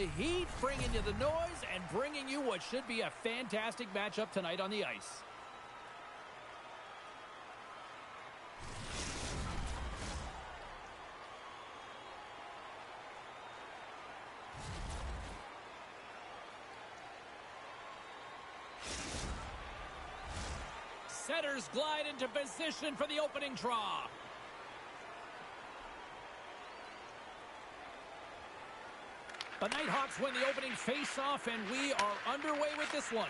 heat, bringing you the noise, and bringing you what should be a fantastic matchup tonight on the ice. Setters glide into position for the opening draw. The Nighthawks win the opening face-off, and we are underway with this one.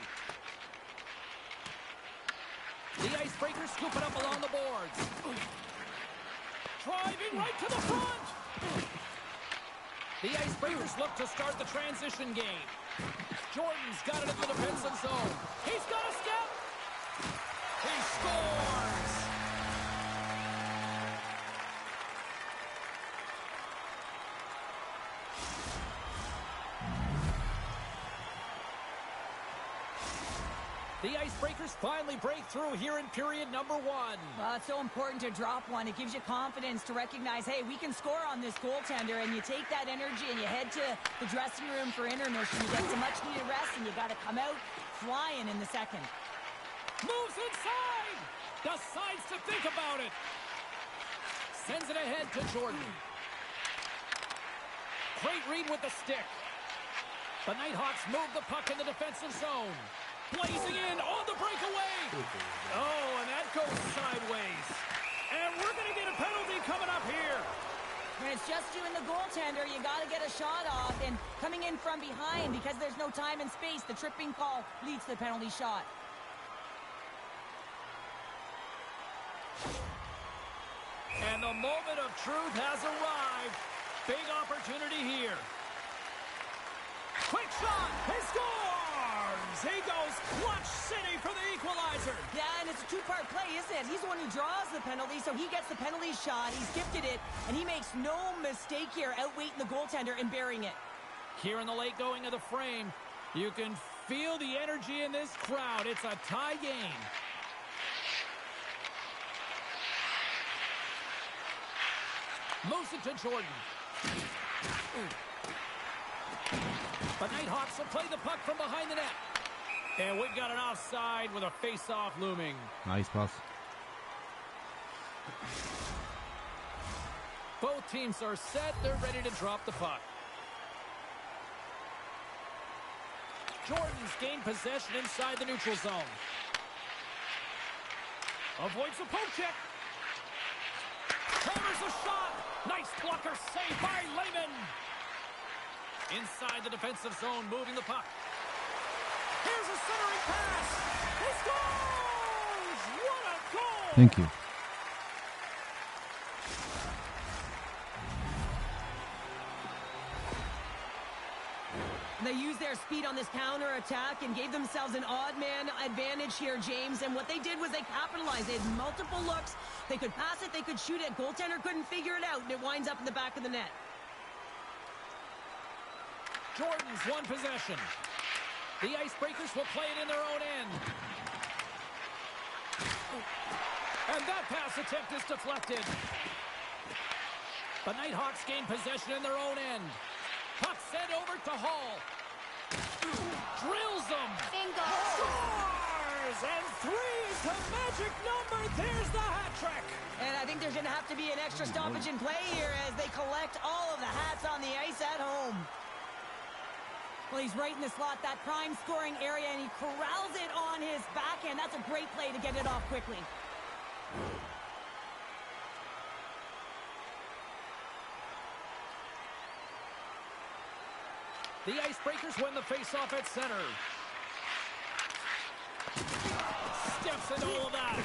The Icebreakers scoop it up along the boards. Driving right to the front. The Icebreakers look to start the transition game. Jordan's got it in the defensive zone. He's got a step. He scores! The Icebreakers finally break through here in period number 1. Well, it's so important to drop one. It gives you confidence to recognize, hey, we can score on this goaltender, and you take that energy and you head to the dressing room for intermission. You get some much-needed rest, and you got to come out flying in the second. Moves inside! Decides to think about it. Sends it ahead to Jordan. Great read with the stick. The Nighthawks move the puck in the defensive zone. Blazing in on the breakaway. Oh, and that goes sideways. And we're going to get a penalty coming up here. When it's just you and the goaltender, you got to get a shot off. And coming in from behind, because there's no time and space, the tripping call leads to the penalty shot. And the moment of truth has arrived. Big opportunity here. Quick shot. He scores. He goes clutch city for the equalizer. Yeah, and it's a two-part play, isn't it? He's the one who draws the penalty, so he gets the penalty shot. He's gifted it, and he makes no mistake here, outweighting the goaltender and burying it. Here in the late going of the frame, you can feel the energy in this crowd. It's a tie game. Moves it to Jordan. The Nighthawks will play the puck from behind the net. And we've got an offside with a face-off looming. Nice pass. Both teams are set. They're ready to drop the puck. Jordan's gained possession inside the neutral zone. Avoids a poke check. Counters a shot. Nice blocker save by Lehman. Inside the defensive zone, moving the puck. Here's a centering pass. He scores! What a goal! Thank you. They used their speed on this counter-attack and gave themselves an odd-man advantage here, James. And what they did was they capitalized. They had multiple looks. They could pass it. They could shoot it. Goaltender couldn't figure it out, and it winds up in the back of the net. Jordan's won possession. The Icebreakers will play it in their own end. And that pass attempt is deflected. The Nighthawks gain possession in their own end. Puck sent over to Hall. Drills them. Bingo. Scores! And 3 is the magic number. There's the hat trick. And I think there's going to have to be an extra stoppage in play here as they collect all of the hats on the ice at home. Well, he's right in the slot, that prime scoring area, and he corrals it on his backhand. That's a great play to get it off quickly. The Icebreakers win the faceoff at center. Steps into all of that.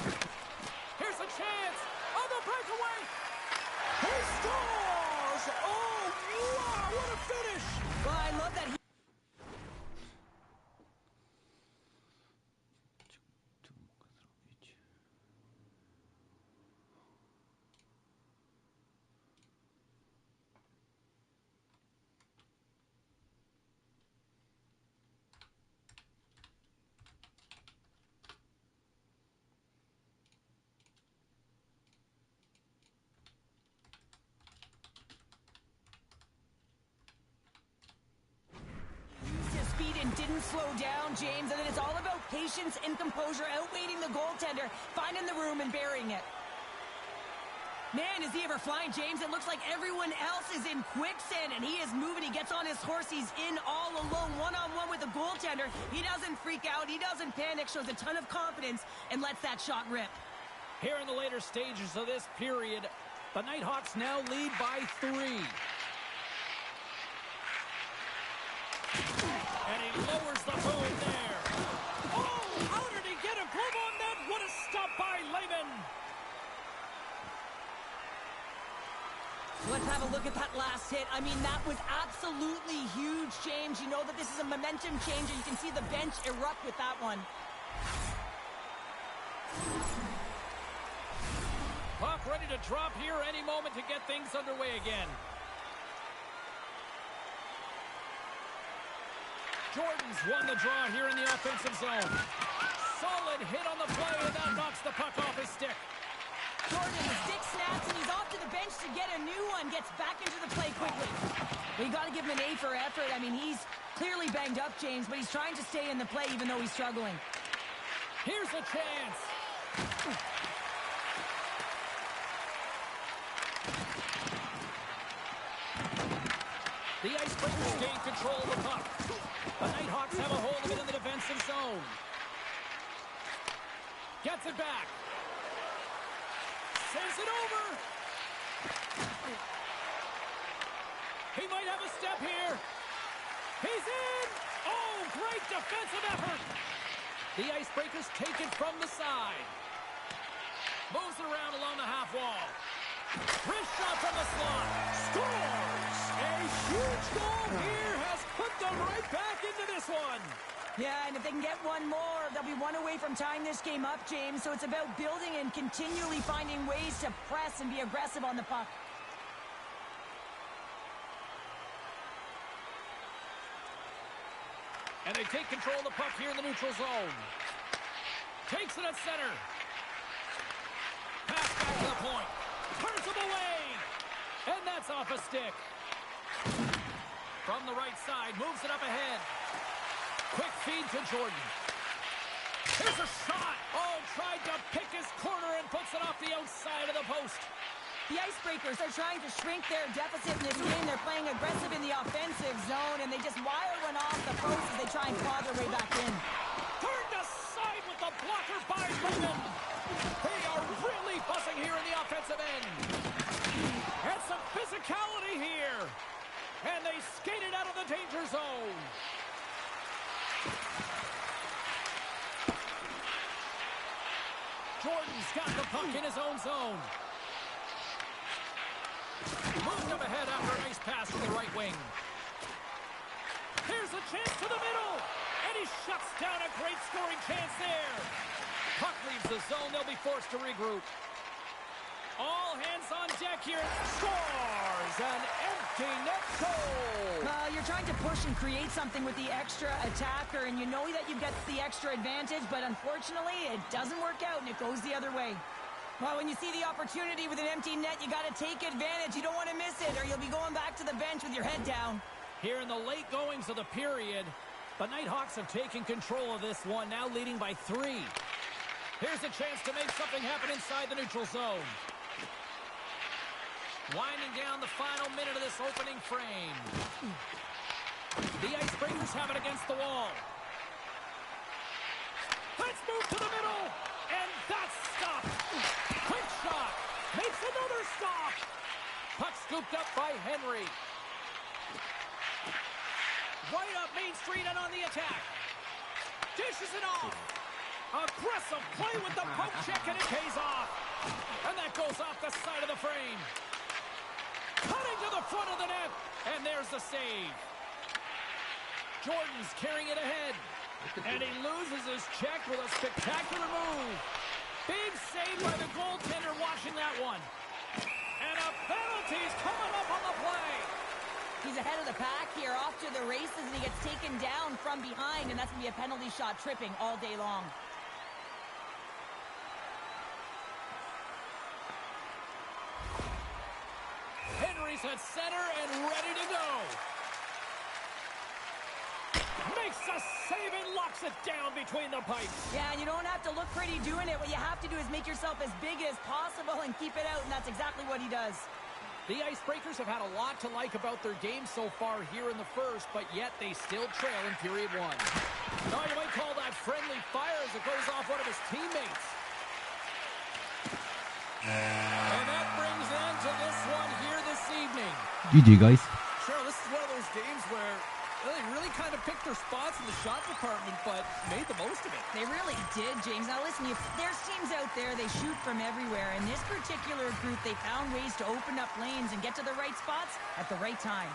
Here's a chance on the breakaway. He scores! Oh, wow, what a finish! Well, I love that he... didn't slow down, James, and then it's all about patience and composure, outweighing the goaltender, finding the room and burying it. Man, is he ever flying, James? It looks like everyone else is in quicksand, and he is moving. He gets on his horse. He's in all alone, one-on-one with the goaltender. He doesn't freak out. He doesn't panic, shows a ton of confidence, and lets that shot rip. Here in the later stages of this period, the Nighthawks now lead by 3. And he lowers the boom there. Oh, how did he get a glove on that? What a stop by Lehman. Let's have a look at that last hit. I mean, that was absolutely huge, James. You know that this is a momentum changer. You can see the bench erupt with that one. Puck ready to drop here any moment to get things underway again. Jordan's won the draw here in the offensive zone. Solid hit on the play, and that knocks the puck off his stick. Jordan, the stick snaps, and he's off to the bench to get a new one. Gets back into the play quickly. Well, you got to give him an A for effort. I mean, he's clearly banged up, James, but he's trying to stay in the play even though he's struggling. Here's a chance. The Icebreakers gain control of the puck. The Nighthawks have a hold of it in the defensive zone. Gets it back. Sends it over. He might have a step here. He's in. Oh, great defensive effort. The Icebreakers take it from the side. Moves it around along the half wall. Wrist shot from the slot. Scores! A huge goal here has put them right back into this one. Yeah, and if they can get one more, they'll be one away from tying this game up, James. So it's about building and continually finding ways to press and be aggressive on the puck. And they take control of the puck here in the neutral zone. Takes it at center. Pass back to the point. Turns him away. And that's off a stick. From the right side, moves it up ahead. Quick feed to Jordan. Here's a shot. Oh, tried to pick his corner and puts it off the outside of the post. The Icebreakers are trying to shrink their deficit in this game. They're playing aggressive in the offensive zone, and they just wire one off the post as they try and claw their way back in. Turned aside with the blocker by Lehman. They are really fussing here in the offensive end. And some physicality here. And they skated out of the danger zone. Jordan's got the puck in his own zone. Moved up ahead after a nice pass to the right wing. Here's a chance to the middle. And he shuts down a great scoring chance there. Puck leaves the zone. They'll be forced to regroup. All hands on deck here. Scores! An empty net goal! You're trying to push and create something with the extra attacker, and you know that you get the extra advantage, but unfortunately, it doesn't work out, and it goes the other way. Well, when you see the opportunity with an empty net, you got to take advantage. You don't want to miss it, or you'll be going back to the bench with your head down. Here in the late goings of the period, the Nighthawks have taken control of this one, now leading by 3. Here's a chance to make something happen inside the neutral zone. Winding down the final minute of this opening frame. The Icebreakers have it against the wall. Let's move to the middle. And that's stopped. Quick shot. Makes another stop. Puck scooped up by Henry. Right up Main Street and on the attack. Dishes it off. Aggressive play with the poke check, and it pays off. And that goes off the side of the frame. Cutting to the front of the net. And there's the save. Jordan's carrying it ahead. And he loses his check with a spectacular move. Big save by the goaltender watching that one. And a penalty's coming up on the play. He's ahead of the pack here, off to the races, and he gets taken down from behind, and that's going to be a penalty shot, tripping all day long. Henry's at center and ready to go. Makes a save and locks it down between the pipes. Yeah, and you don't have to look pretty doing it. What you have to do is make yourself as big as possible and keep it out, and that's exactly what he does. The Icebreakers have had a lot to like about their game so far here in the first, but yet they still trail in period one. Now you might call that friendly fire as it goes off one of his teammates. And that brings end to this one here this evening. GG, guys. Sure, this is one of those games where they really kind of picked their spots in the shot department, but made the most of it. They really did, James. Now listen, there's teams out there, they shoot from everywhere. In this particular group, they found ways to open up lanes and get to the right spots at the right time.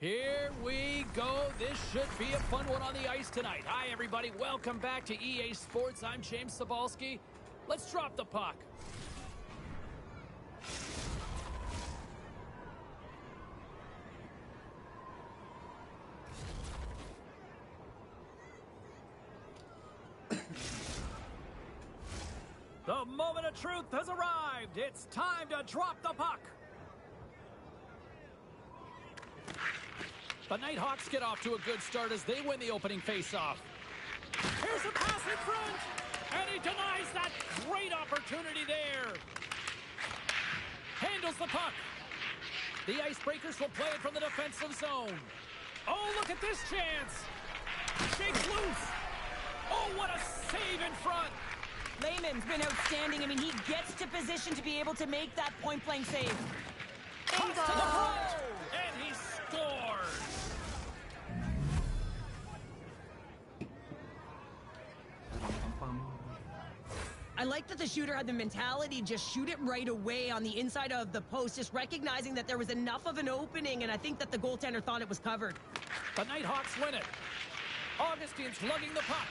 Here we go. This should be a fun one on the ice tonight. Hi, everybody. Welcome back to EA Sports. I'm James Cybulski. Let's drop the puck. The moment of truth has arrived. It's time to drop the puck. The Nighthawks get off to a good start as they win the opening faceoff. Here's a pass in front, and he denies that great opportunity there. Handles the puck. The Icebreakers will play it from the defensive zone. Oh, look at this chance. Shakes loose. Oh, what a save in front. Lehman's been outstanding. I mean, he gets to position to be able to make that point-blank save. Cuts to the front, and he scores. I like that the shooter had the mentality, just shoot it right away on the inside of the post, just recognizing that there was enough of an opening, and I think that the goaltender thought it was covered. The Nighthawks win it. Augustine's lugging the puck.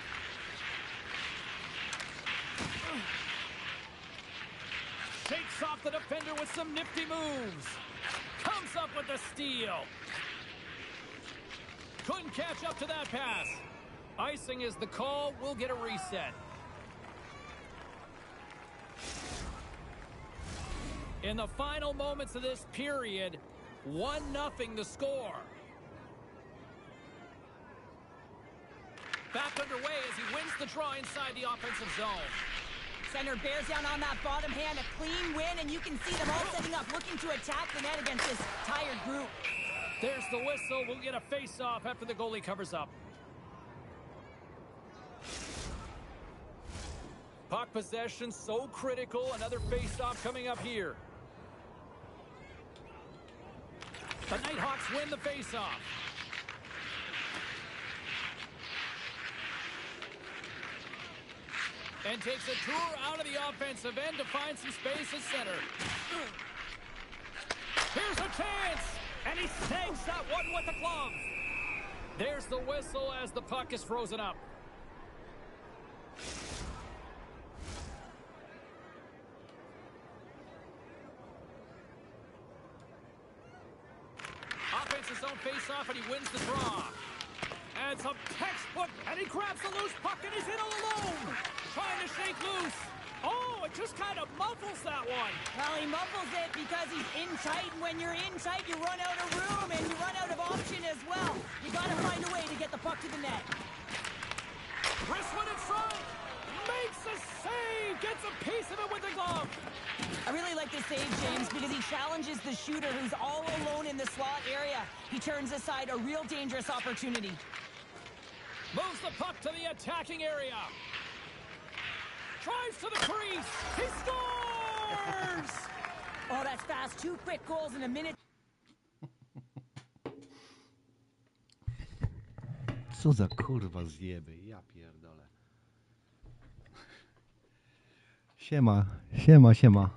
Shakes off the defender with some nifty moves. Comes up with the steal. Couldn't catch up to that pass. Icing is the call. We'll get a reset. In the final moments of this period, 1-0 the score. Back underway as he wins the draw inside the offensive zone. Center bears down on that bottom hand, a clean win, and you can see them all setting up, looking to attack the net against this tired group. There's the whistle. We'll get a face-off after the goalie covers up. Puck possession so critical. Another face-off coming up here. The Nighthawks win the face-off. And takes a tour out of the offensive end to find some space at center. Here's a chance! And he saves that one with the glove. There's the whistle as the puck is frozen up. Offensive zone face-off, and he wins the draw. And some textbook, and he grabs the loose puck, and he's in all alone. Trying to shake loose. Oh, it just kind of muffles that one. Well, he muffles it because he's in tight, and when you're in tight, you run out of room, and you run out of option as well. You got to find a way to get the puck to the net. Wrist one in front. Makes a save. Gets a piece of it with the glove. I really like this save, James, because he challenges the shooter who's all alone in the slot area. He turns aside a real dangerous opportunity. Moves the puck to the attacking area. Drives to the crease. He scores! Oh, that's fast. 2 quick goals in a minute. Co za kurwa zjeby, ja pierdolę. Siema, siema, siema.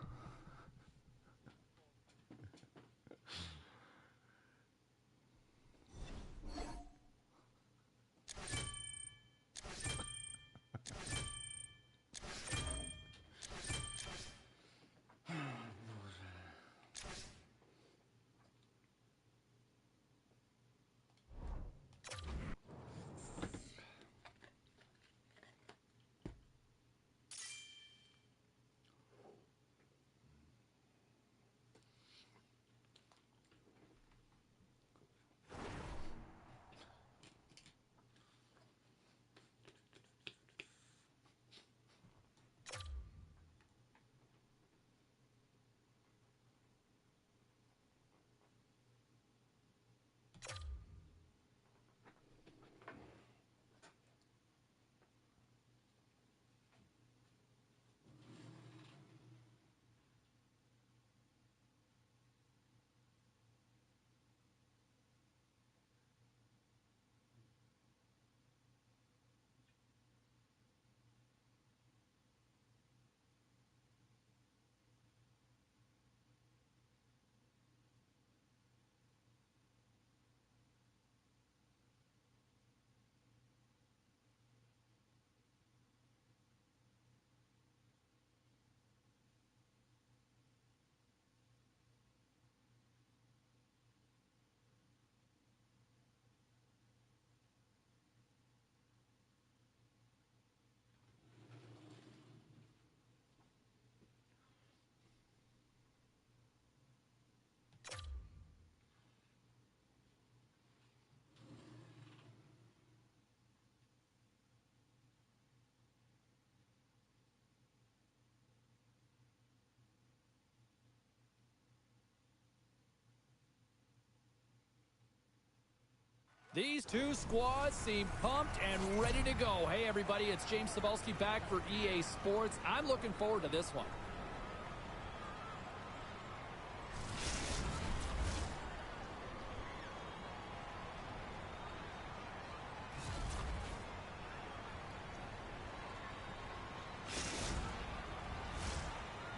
These two squads seem pumped and ready to go. Hey, everybody, it's James Cybulski back for EA Sports. I'm looking forward to this one.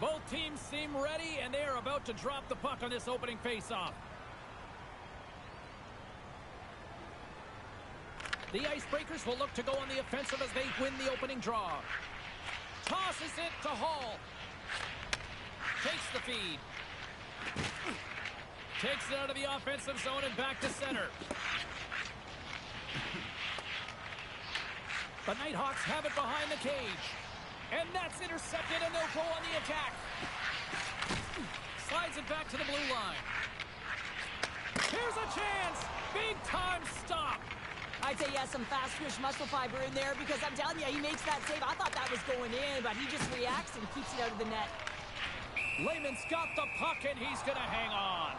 Both teams seem ready, and they are about to drop the puck on this opening faceoff. The Icebreakers will look to go on the offensive as they win the opening draw. Tosses it to Hall. Takes the feed. Takes it out of the offensive zone and back to center. The Nighthawks have it behind the cage. And that's intercepted, and they'll go on the attack. Slides it back to the blue line. Here's a chance. Big time stop. I'd say he has some fast twitch muscle fiber in there because I'm telling you, he makes that save. I thought that was going in, but he just reacts and keeps it out of the net. Lehman's got the puck, and he's going to hang on.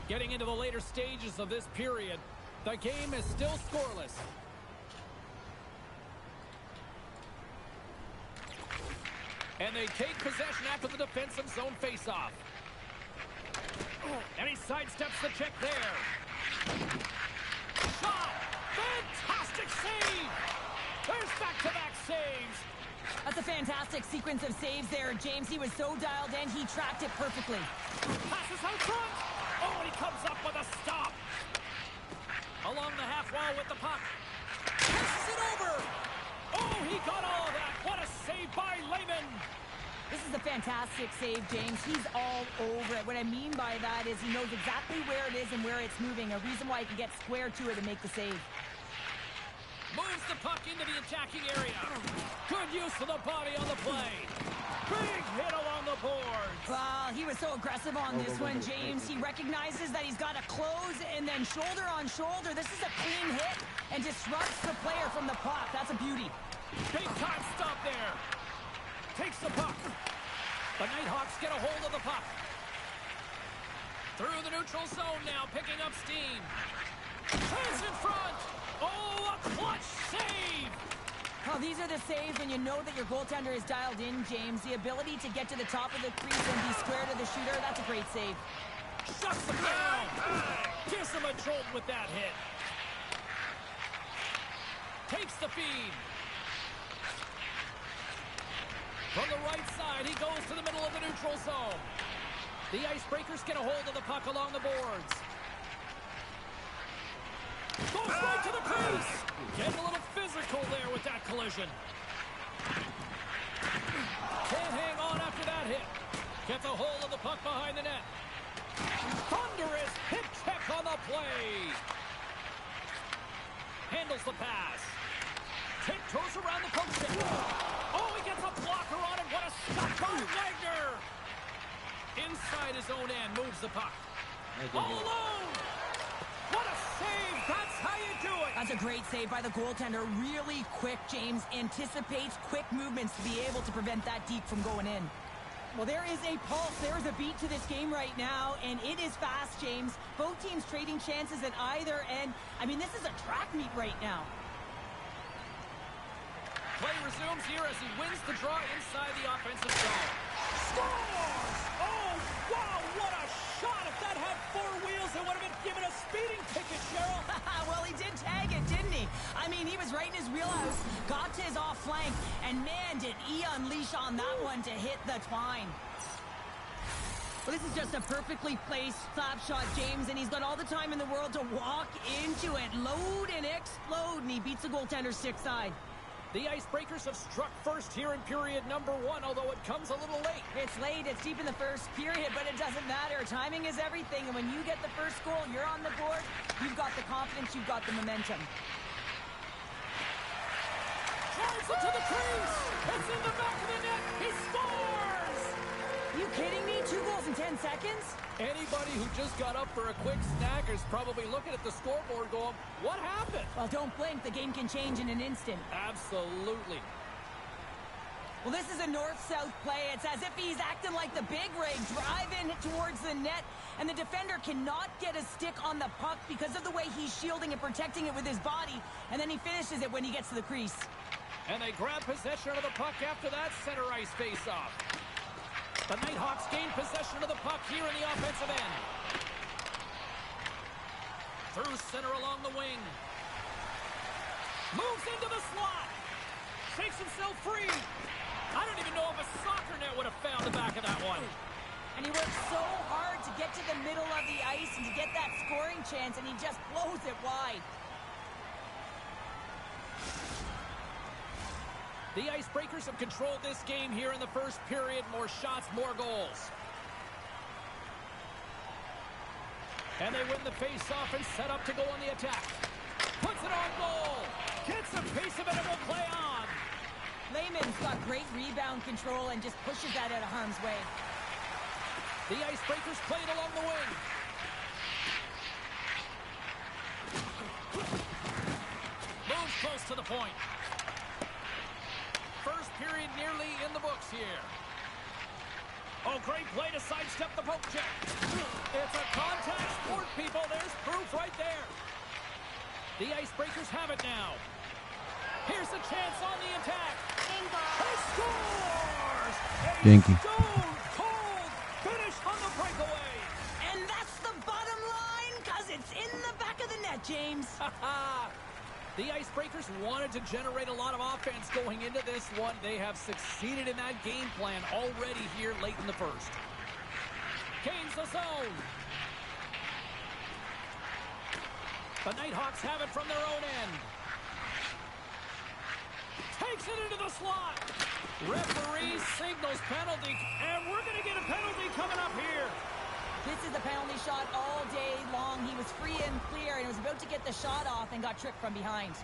Getting into the later stages of this period, the game is still scoreless. And they take possession after the defensive zone faceoff. And he sidesteps the check there. shot. Fantastic save. There's back-to-back saves. That's a fantastic sequence of saves there, James. He was so dialed in, he tracked it perfectly. Passes out front. Oh, and he comes up with a stop. Along the half wall with the puck. Passes it over. Oh, he got all of that. What a save by Lehman. This is a fantastic save, James. He's all over it. What I mean by that is he knows exactly where it is and where it's moving. A reason why he can get square to it and make the save. Moves the puck into the attacking area. Good use of the body on the play. Big hit along the boards. Well, he was so aggressive on this one, James. He recognizes that he's got to close and then shoulder on shoulder. This is a clean hit and disrupts the player from the puck. That's a beauty. Big time stop there. Takes the puck. The Nighthawks get a hold of the puck. Through the neutral zone now, picking up steam. Hands in front. Oh, a clutch save. Well, these are the saves when you know that your goaltender is dialed in, James. The ability to get to the top of the crease and be square to the shooter, that's a great save. Shuts him down. Gives him a jolt with that hit. Takes the feed. From the right side, he goes to the middle of the neutral zone. The Icebreakers get a hold of the puck along the boards. Goes right to the crease. Getting a little physical there with that collision. Can't hang on after that hit. Gets a hold of the puck behind the net. Thunderous hip check on the play. Handles the pass. Tiptoes around the post. Oh, he gets a blocker on it. What a stop by Wagner. Inside his own end, moves the puck. All alone. What a save. That's how you do it. That's a great save by the goaltender. Really quick, James. Anticipates quick movements to be able to prevent that deep from going in. Well, there is a pulse. There is a beat to this game right now, and it is fast, James. Both teams trading chances at either end. I mean, this is a track meet right now. Play resumes here as he wins the draw inside the offensive zone. Scores! Oh, wow, what a shot! If that had four wheels, it would have been given a speeding ticket, Cheryl. Well, he did tag it, didn't he? I mean, he was right in his wheelhouse, got to his off flank, and man, did he unleash on that one to hit the twine. Well, this is just a perfectly placed slap shot, James, and he's got all the time in the world to walk into it, load and explode, and he beats the goaltender's stick side. The Icebreakers have struck first here in period number 1, although it comes a little late. It's late, it's deep in the first period, but it doesn't matter. Timing is everything, and when you get the first goal, you're on the board, you've got the confidence, you've got the momentum. Drives it to the crease! It's in the back of the net! He scores! Are you kidding me? 2 goals in 10 seconds? Anybody who just got up for a quick snack is probably looking at the scoreboard going, what happened? Well, don't blink. The game can change in an instant. Absolutely. Well, this is a north-south play. It's as if he's acting like the big rig, driving towards the net, and the defender cannot get a stick on the puck because of the way he's shielding and protecting it with his body, and then he finishes it when he gets to the crease. And they grab possession of the puck after that center ice face-off. The Nighthawks gain possession of the puck here in the offensive end. Through center along the wing. Moves into the slot. Shakes himself free. I don't even know if a soccer net would have found the back of that one. And he works so hard to get to the middle of the ice and to get that scoring chance, and he just blows it wide. The Icebreakers have controlled this game here in the first period. More shots, more goals. And they win the face-off and set up to go on the attack. Puts it on goal. Gets a piece of it and will play on. Lehman's got great rebound control and just pushes that out of harm's way. The Icebreakers play it along the wing. Moves close to the point. First period nearly in the books here. Oh, great play to sidestep the poke check. It's a contact sport, people. There's proof right there. The Icebreakers have it now. Here's a chance on the attack. He scores! Dzięki. Stone cold finish on the breakaway. And that's the bottom line, because It's in the back of the net, James. The Icebreakers wanted to generate a lot of offense going into this one. They have succeeded in that game plan already here late in the first. Gains the zone. The Nighthawks have it from their own end. Takes it into the slot. Referee signals penalty, and we're going to get a penalty coming up here. This is a penalty shot all day long. He was free and clear, and was about to get the shot off and got tricked from behind.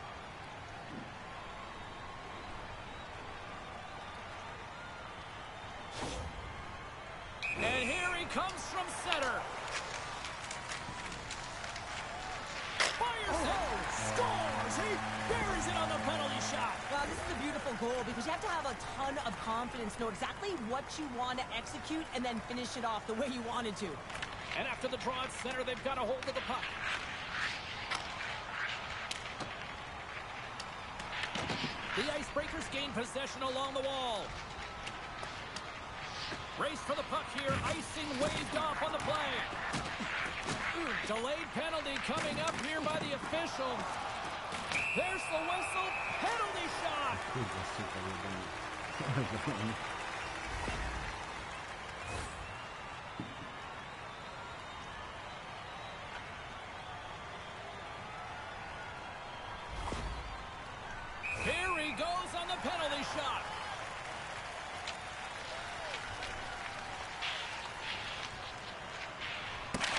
And here he comes from center. Fires it. Scores. He buries it on the penalty shot. Wow, this is a beautiful goal because you have to have a ton of confidence, know exactly what you want to execute, and then finish it off the way you wanted to. And after the draw at center, they've got a hold of the puck. The Icebreakers gain possession along the wall. Race for the puck here. Icing waved off on the play. Delayed penalty coming up here by the official. There's the whistle. Penalty shot. Here he goes on the penalty shot.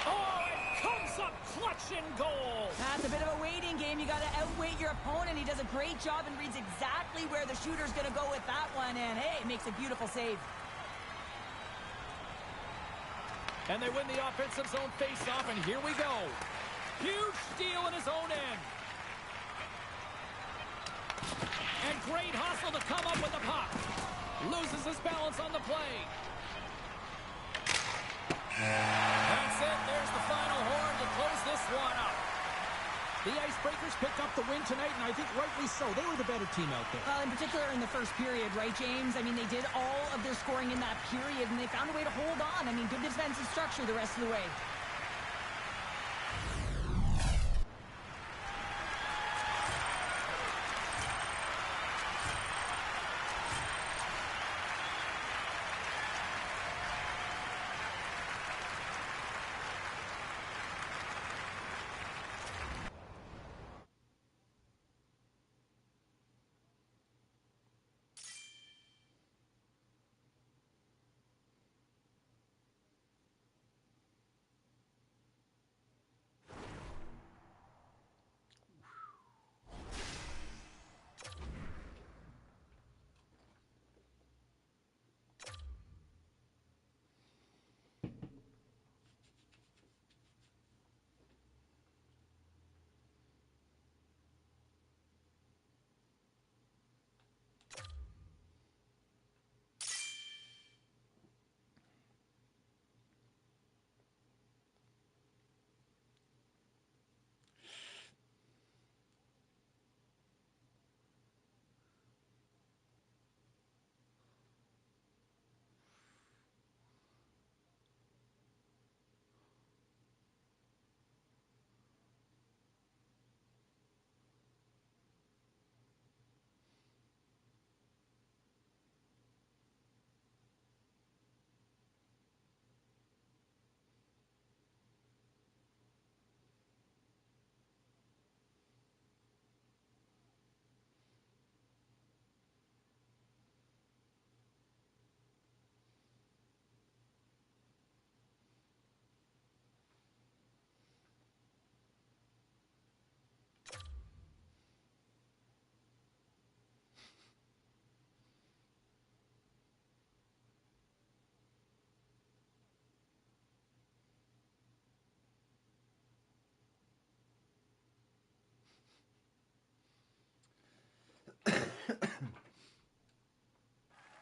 Oh, it comes up clutch and goal. That's a bit of a waiting game. You got to outweight your opponent. He does a great job and reads exactly where the shooter's going to go with that one. And, hey, makes a beautiful save. And they win the offensive zone face-off, and here we go. Huge steal in his own end. And great hustle to come up with the puck. Loses his balance on the play. That's it. There's the final horn to close this one up. The Icebreakers picked up the win tonight, and I think rightly so. They were the better team out there. Well, in particular in the first period, right, James? I mean, they did all of their scoring in that period, and they found a way to hold on. I mean, good defensive structure the rest of the way.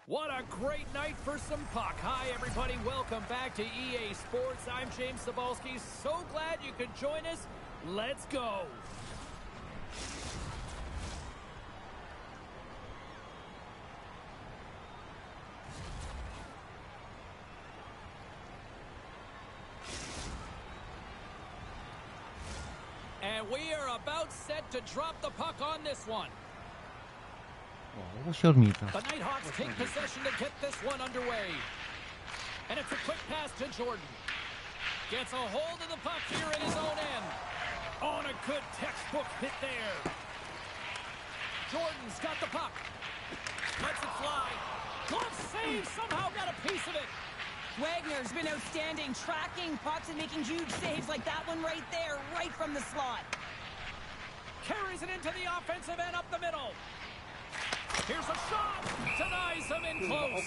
What a great night for some puck. Hi, everybody. Welcome back to EA Sports. I'm James Cebulski. So glad you could join us. Let's go. And we are about set to drop the puck on this one. O, ośmiornica. The Nighthawks take possession to get this one underway. And it's a quick pass to Jordan. Gets a hold of the puck here at his own end. On a good textbook hit there. Jordan's got the puck. Lets it fly. Glove save, somehow got a piece of it. Wagner's been outstanding, tracking pucks and making huge saves like that one right there, right from the slot. Carries it into the offensive end up the middle. Here's a shot. Denies him in close.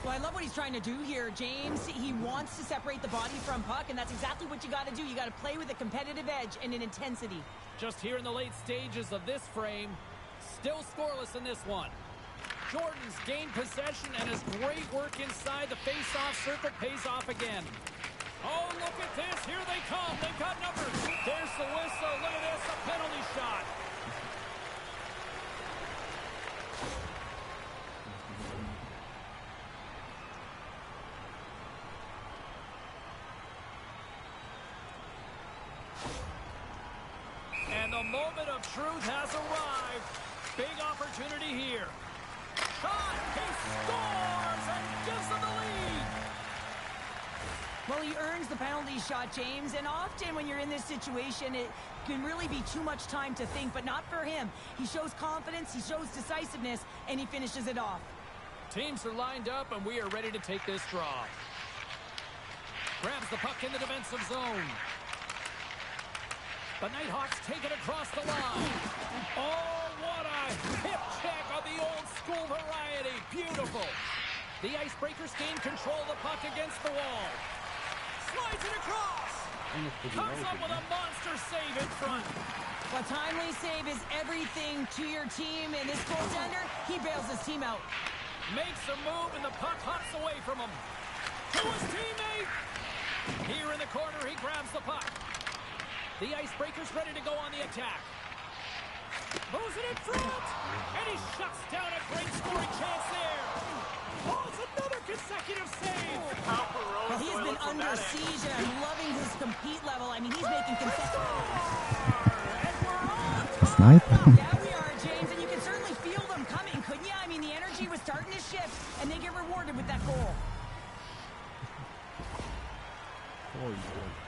Well, I love what he's trying to do here, James. He wants to separate the body from puck, and that's exactly what you got to do. You got to play with a competitive edge and an intensity. Just here in the late stages of this frame, still scoreless in this one. Jordan's gained possession, and his great work inside the face-off circle pays off again. Oh, look at this. Here they come. They've got numbers. There's the whistle. Look at this, a penalty shot. And the moment of truth has arrived. Big opportunity here. Shot! He scores and gives them the lead. Well, he earns the penalty shot, James, and often when you're in this situation, it can really be too much time to think, but not for him. He shows confidence, he shows decisiveness, and he finishes it off. Teams are lined up, and we are ready to take this draw. Grabs the puck in the defensive zone. The Nighthawks take it across the line. Oh, what a hip check of the old school variety. Beautiful. The Icebreakers gain control of the puck against the wall. Slides it across. Comes up with a monster save in front. A timely save is everything to your team, and this goaltender, he bails his team out. Makes a move, and the puck hops away from him. To his teammate. Here in the corner, he grabs the puck. The Icebreakers ready to go on the attack. Moves it in front. And he shuts down a great scoring chance there. Oh, it's another consecutive save. Well, he has been under siege, and I'm loving his compete level. I mean, he's making consecutive... And we're on top. Snipe? Yeah, we are, James, and you can certainly feel them coming, couldn't you? I mean, the energy was starting to shift, and they get rewarded with that goal.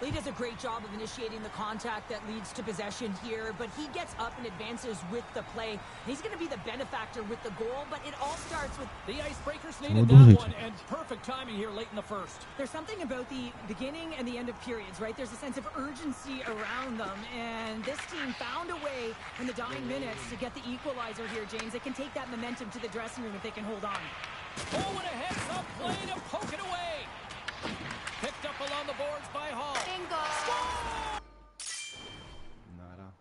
He does a great job of initiating the contact that leads to possession here, but he gets up and advances with the play. He's going to be the benefactor with the goal, but it all starts with... The Icebreakers needed that one, and perfect timing here late in the first. There's something about the beginning and the end of periods, right? There's a sense of urgency around them, and this team found a way in the dying minutes to get the equalizer here, James. They can take that momentum to the dressing room if they can hold on. Oh, with a heads-up play to poke it away. Picked up along the boards by Hall. Score! Nara.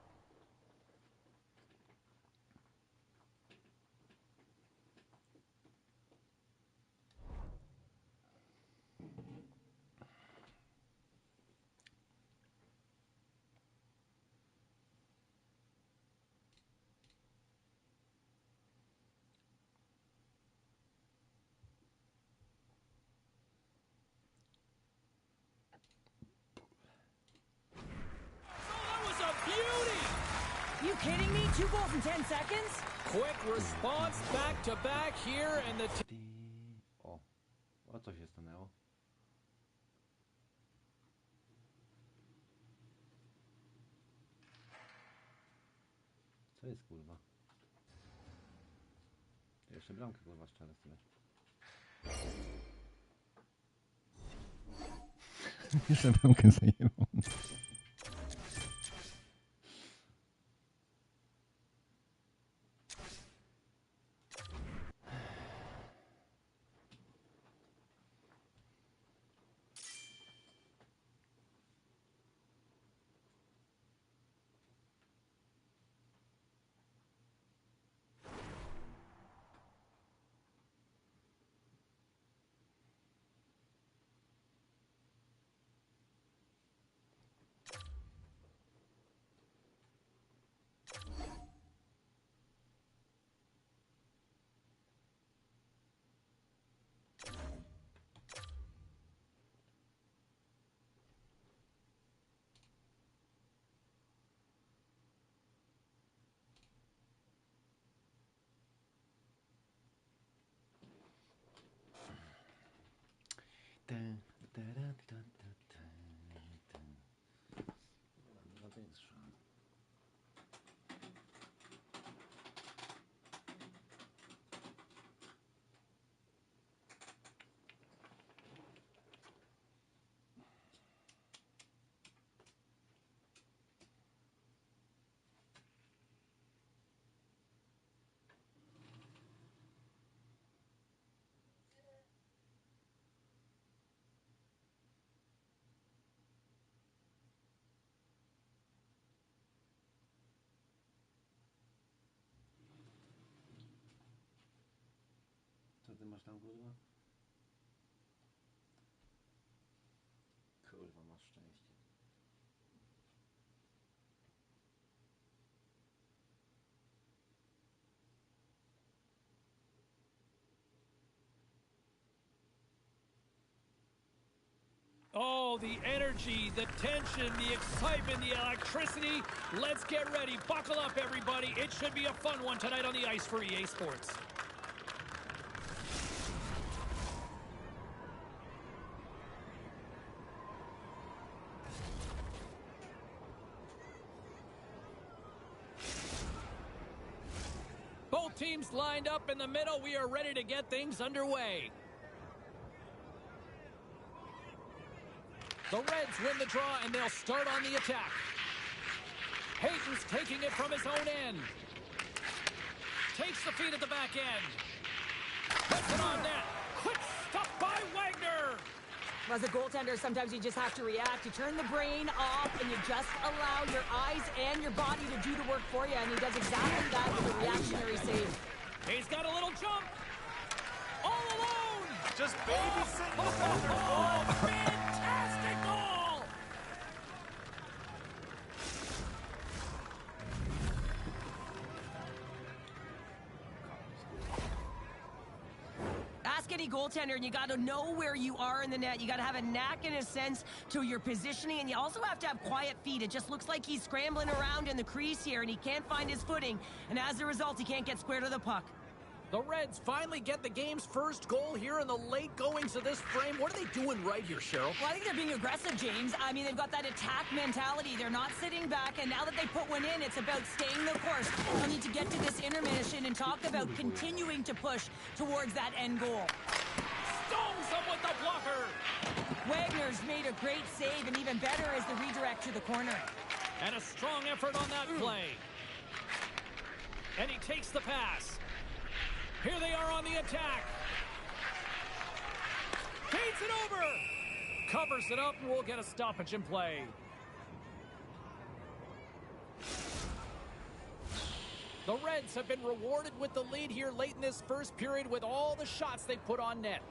You kidding me? 2 goals in 10 seconds? Quick response back to back here, and the O, o co się stanęło? Co jest kurwa? Jeszcze bramkę kurwa szczerze sobie. Jeszcze bramkę zajebał. Ten, teren, ten, ten, ten. Dobra, większa. Co ty masz tam, kurwa? Kurwa, masz szczęście. Oh, the energy, the tension, the excitement, the electricity. Let's get ready. Buckle up, everybody. It should be a fun one tonight on the ice for EA Sports. Both teams lined up in the middle. We are ready to get things underway. The Reds win the draw, and they'll start on the attack. Hayton's taking it from his own end. Takes the feed at the back end. Puts it on net. Quick stop by Wagner. As a goaltender, sometimes you just have to react. You turn the brain off, and you just allow your eyes and your body to do the work for you, and he does exactly that with a reactionary save. He's got a little jump. All alone. Just babysitting the center. Oh, fantastic goal. Ask any goaltender, and you got to know where you are in the net. You got to have a knack and a sense to your positioning, and you also have to have quiet feet. It just looks like he's scrambling around in the crease here, and he can't find his footing, and as a result, he can't get square to the puck. The Reds finally get the game's first goal here in the late goings of this frame. What are they doing right here, Cheryl? Well, I think they're being aggressive, James. I mean, they've got that attack mentality. They're not sitting back, and now that they put one in, it's about staying the course. They'll need to get to this intermission and talk about continuing to push towards that end goal. Stones him with the blocker. Wagner's made a great save, and even better is the redirect to the corner. And a strong effort on that play. And he takes the pass. Here they are on the attack. Feeds it over. Covers it up, and we'll get a stoppage in play. The Reds have been rewarded with the lead here late in this first period with all the shots they put on net.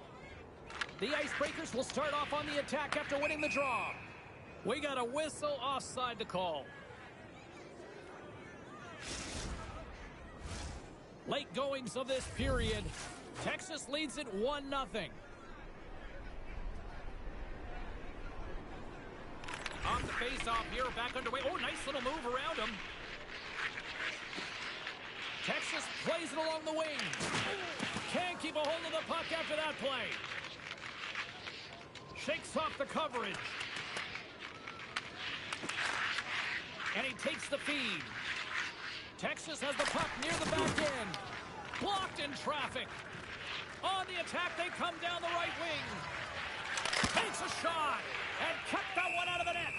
The Icebreakers will start off on the attack after winning the draw. We got a whistle offside to call. Late goings of this period. Texas leads it 1-0. On the face-off here, back underway. Oh, nice little move around him. Texas plays it along the wing. Can't keep a hold of the puck after that play. Shakes off the coverage. And he takes the feed. Texas has the puck near the back end. Blocked in traffic. On the attack, they come down the right wing. Takes a shot and kept that one out of the net.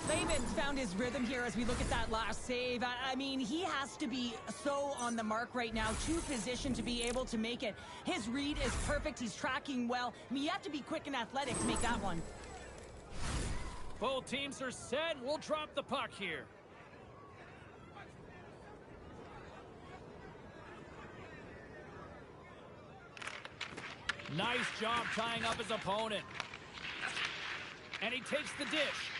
Lehman's found his rhythm here as we look at that last save. I mean, he has to be so on the mark right now, to position to be able to make it. His read is perfect. He's tracking well. I mean, you have to be quick and athletic to make that one. Both teams are set. We'll drop the puck here. Nice job tying up his opponent. And he takes the dish.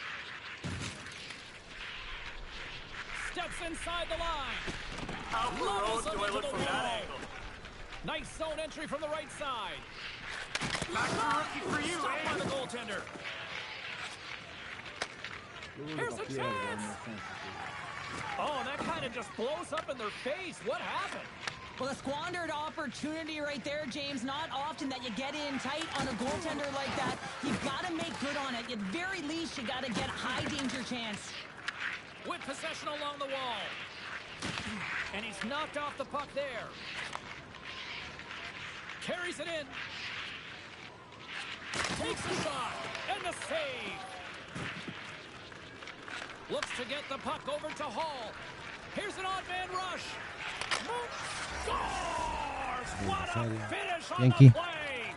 Steps inside the line. How Levels road him do I into look the from that wall. angle? Nice zone entry from the right side. Back to rookie for you, Stopped by eh? the goaltender. Here's a chance! Oh, that kind of just blows up in their face. What happened? Well, a squandered opportunity right there, James. Not often that you get in tight on a goaltender like that. You've got to make good on it. At very least, you got to get a high danger chance. With possession along the wall. And he's knocked off the puck there. Carries it in. Takes a shot. And the save. Looks to get the puck over to Hall. Here's an odd man rush. Scores! What a finish on the play!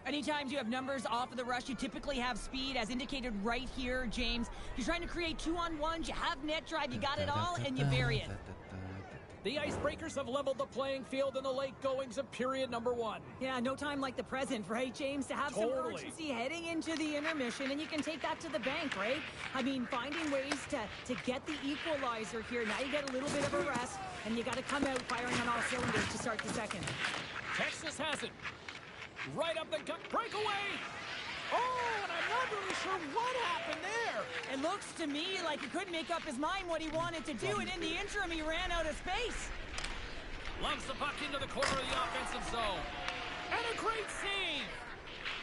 Anytime you have numbers off of the rush, you typically have speed, as indicated right here, James. You're trying to create 2-on-1s, you have net drive, you got it all, and you bury it. The Icebreakers have leveled the playing field in the late goings of period number 1. Yeah, no time like the present, right, James? To have some urgency heading into the intermission, and you can take that to the bank, right? I mean, finding ways to get the equalizer here. Now you get a little bit of a rest, and you got to come out firing on all cylinders to start the second. Texas has it. Right up the gut. Breakaway! Oh, and I'm not really sure what happened there. It looks to me like he couldn't make up his mind what he wanted to do, and in the interim, he ran out of space. Loves the puck into the corner of the offensive zone. And a great save.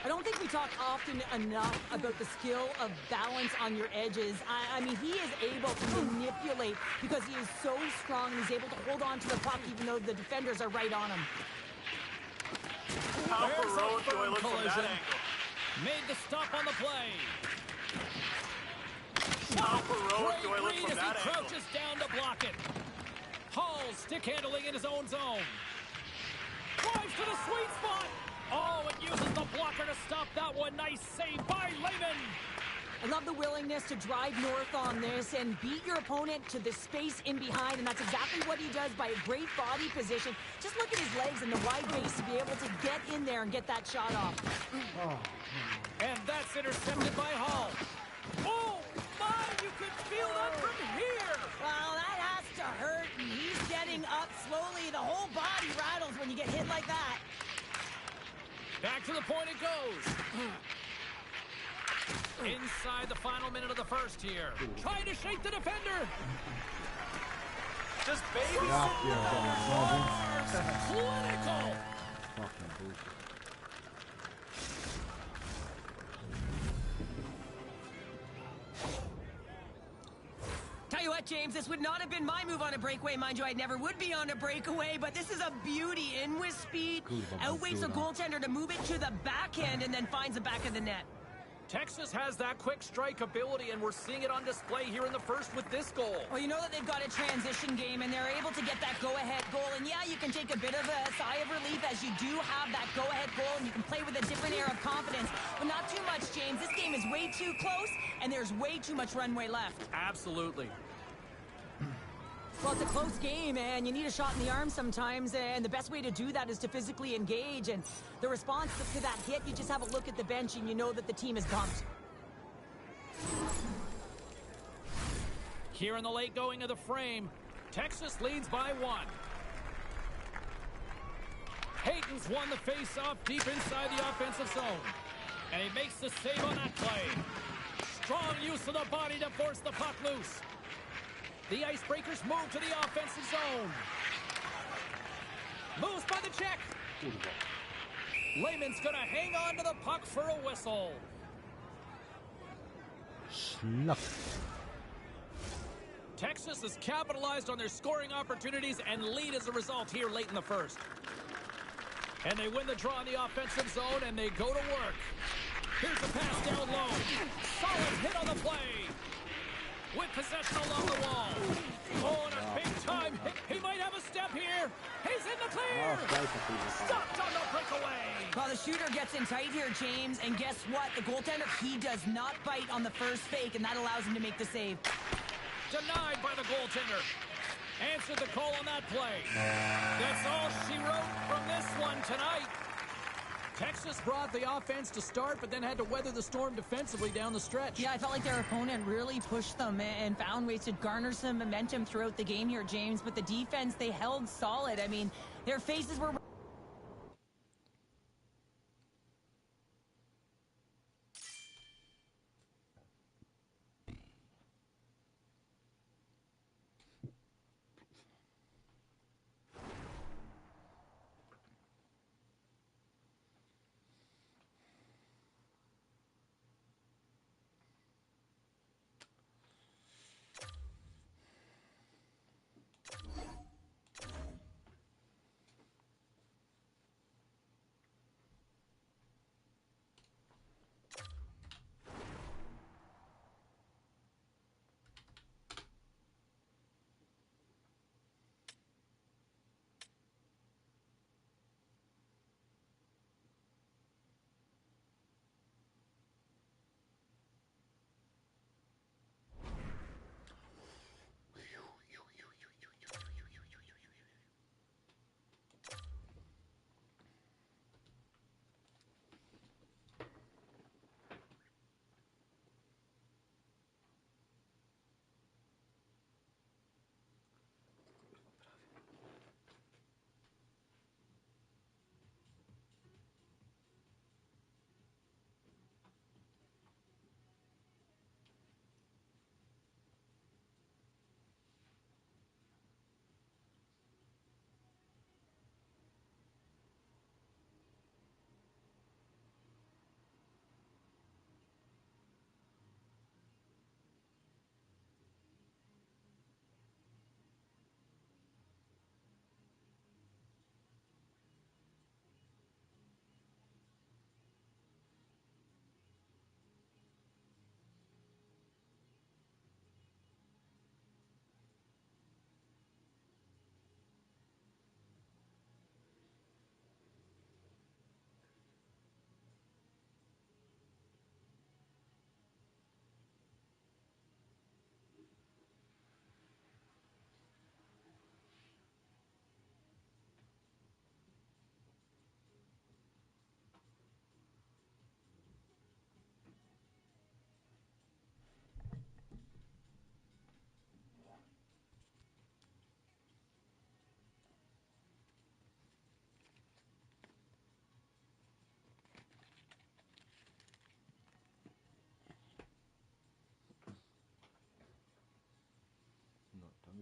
I don't think we talk often enough about the skill of balance on your edges. I mean, he is able to manipulate because he is so strong, and he's able to hold on to the puck even though the defenders are right on him. How heroic do I look from that angle? Made the stop on the play. How heroic do I look Great from as that he angle? crouches down to block it. Hall stick handling in his own zone. Drives to the sweet spot. Oh, it uses the blocker to stop that one. Nice save by Lehman. I love the willingness to drive north on this and beat your opponent to the space in behind, and that's exactly what he does by a great body position. Just look at his legs and the wide base to be able to get in there and get that shot off. And that's intercepted by Hall. Oh, my, you could feel that from here. Well, that has to hurt, and he's getting up slowly. The whole body rattles when you get hit like that. Back to the point it goes. Inside the final minute of the first here. Trying to shake the defender. Just baby. Clinical. Tell you what, James, this would not have been my move on a breakaway. Mind you, I never would be on a breakaway, but this is a beauty. In with speed, outweights a goaltender to move it to the backhand and then finds the back of the net. Texas has that quick strike ability, and we're seeing it on display here in the first with this goal. Well, you know that they've got a transition game, and they're able to get that go-ahead goal. And yeah, you can take a bit of a sigh of relief as you do have that go-ahead goal, and you can play with a different air of confidence. But not too much, James. This game is way too close, and there's way too much runway left. Absolutely. Well, it's a close game, and you need a shot in the arm sometimes, and the best way to do that is to physically engage. And the response to that hit, you just have a look at the bench, and you know that the team is bumped. Here in the late going of the frame, Texas leads by 1. Hayton's won the face-off deep inside the offensive zone, and he makes the save on that play. Strong use of the body to force the puck loose. The Icebreakers move to the offensive zone. Moves by the check. Lehman's going to hang on to the puck for a whistle. Schluck. Texas has capitalized on their scoring opportunities and lead as a result here late in the first. And they win the draw in the offensive zone, and they go to work. Here's a pass down low. Solid hit on the play. With possession along the wall. Oh, and a big-time hit. He might have a step here. He's in the clear. Stopped on the breakaway. Well, the shooter gets in tight here, James, and guess what? The goaltender, he does not bite on the first fake, and that allows him to make the save. Denied by the goaltender. Answered the call on that play. That's all she wrote from this one tonight. Texas brought the offense to start, but then had to weather the storm defensively down the stretch. Yeah, I felt like their opponent really pushed them and found ways to garner some momentum throughout the game here, James. But the defense, they held solid. I mean, their faces were...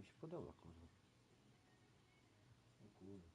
mi się podoba, kurwa. O kurwa.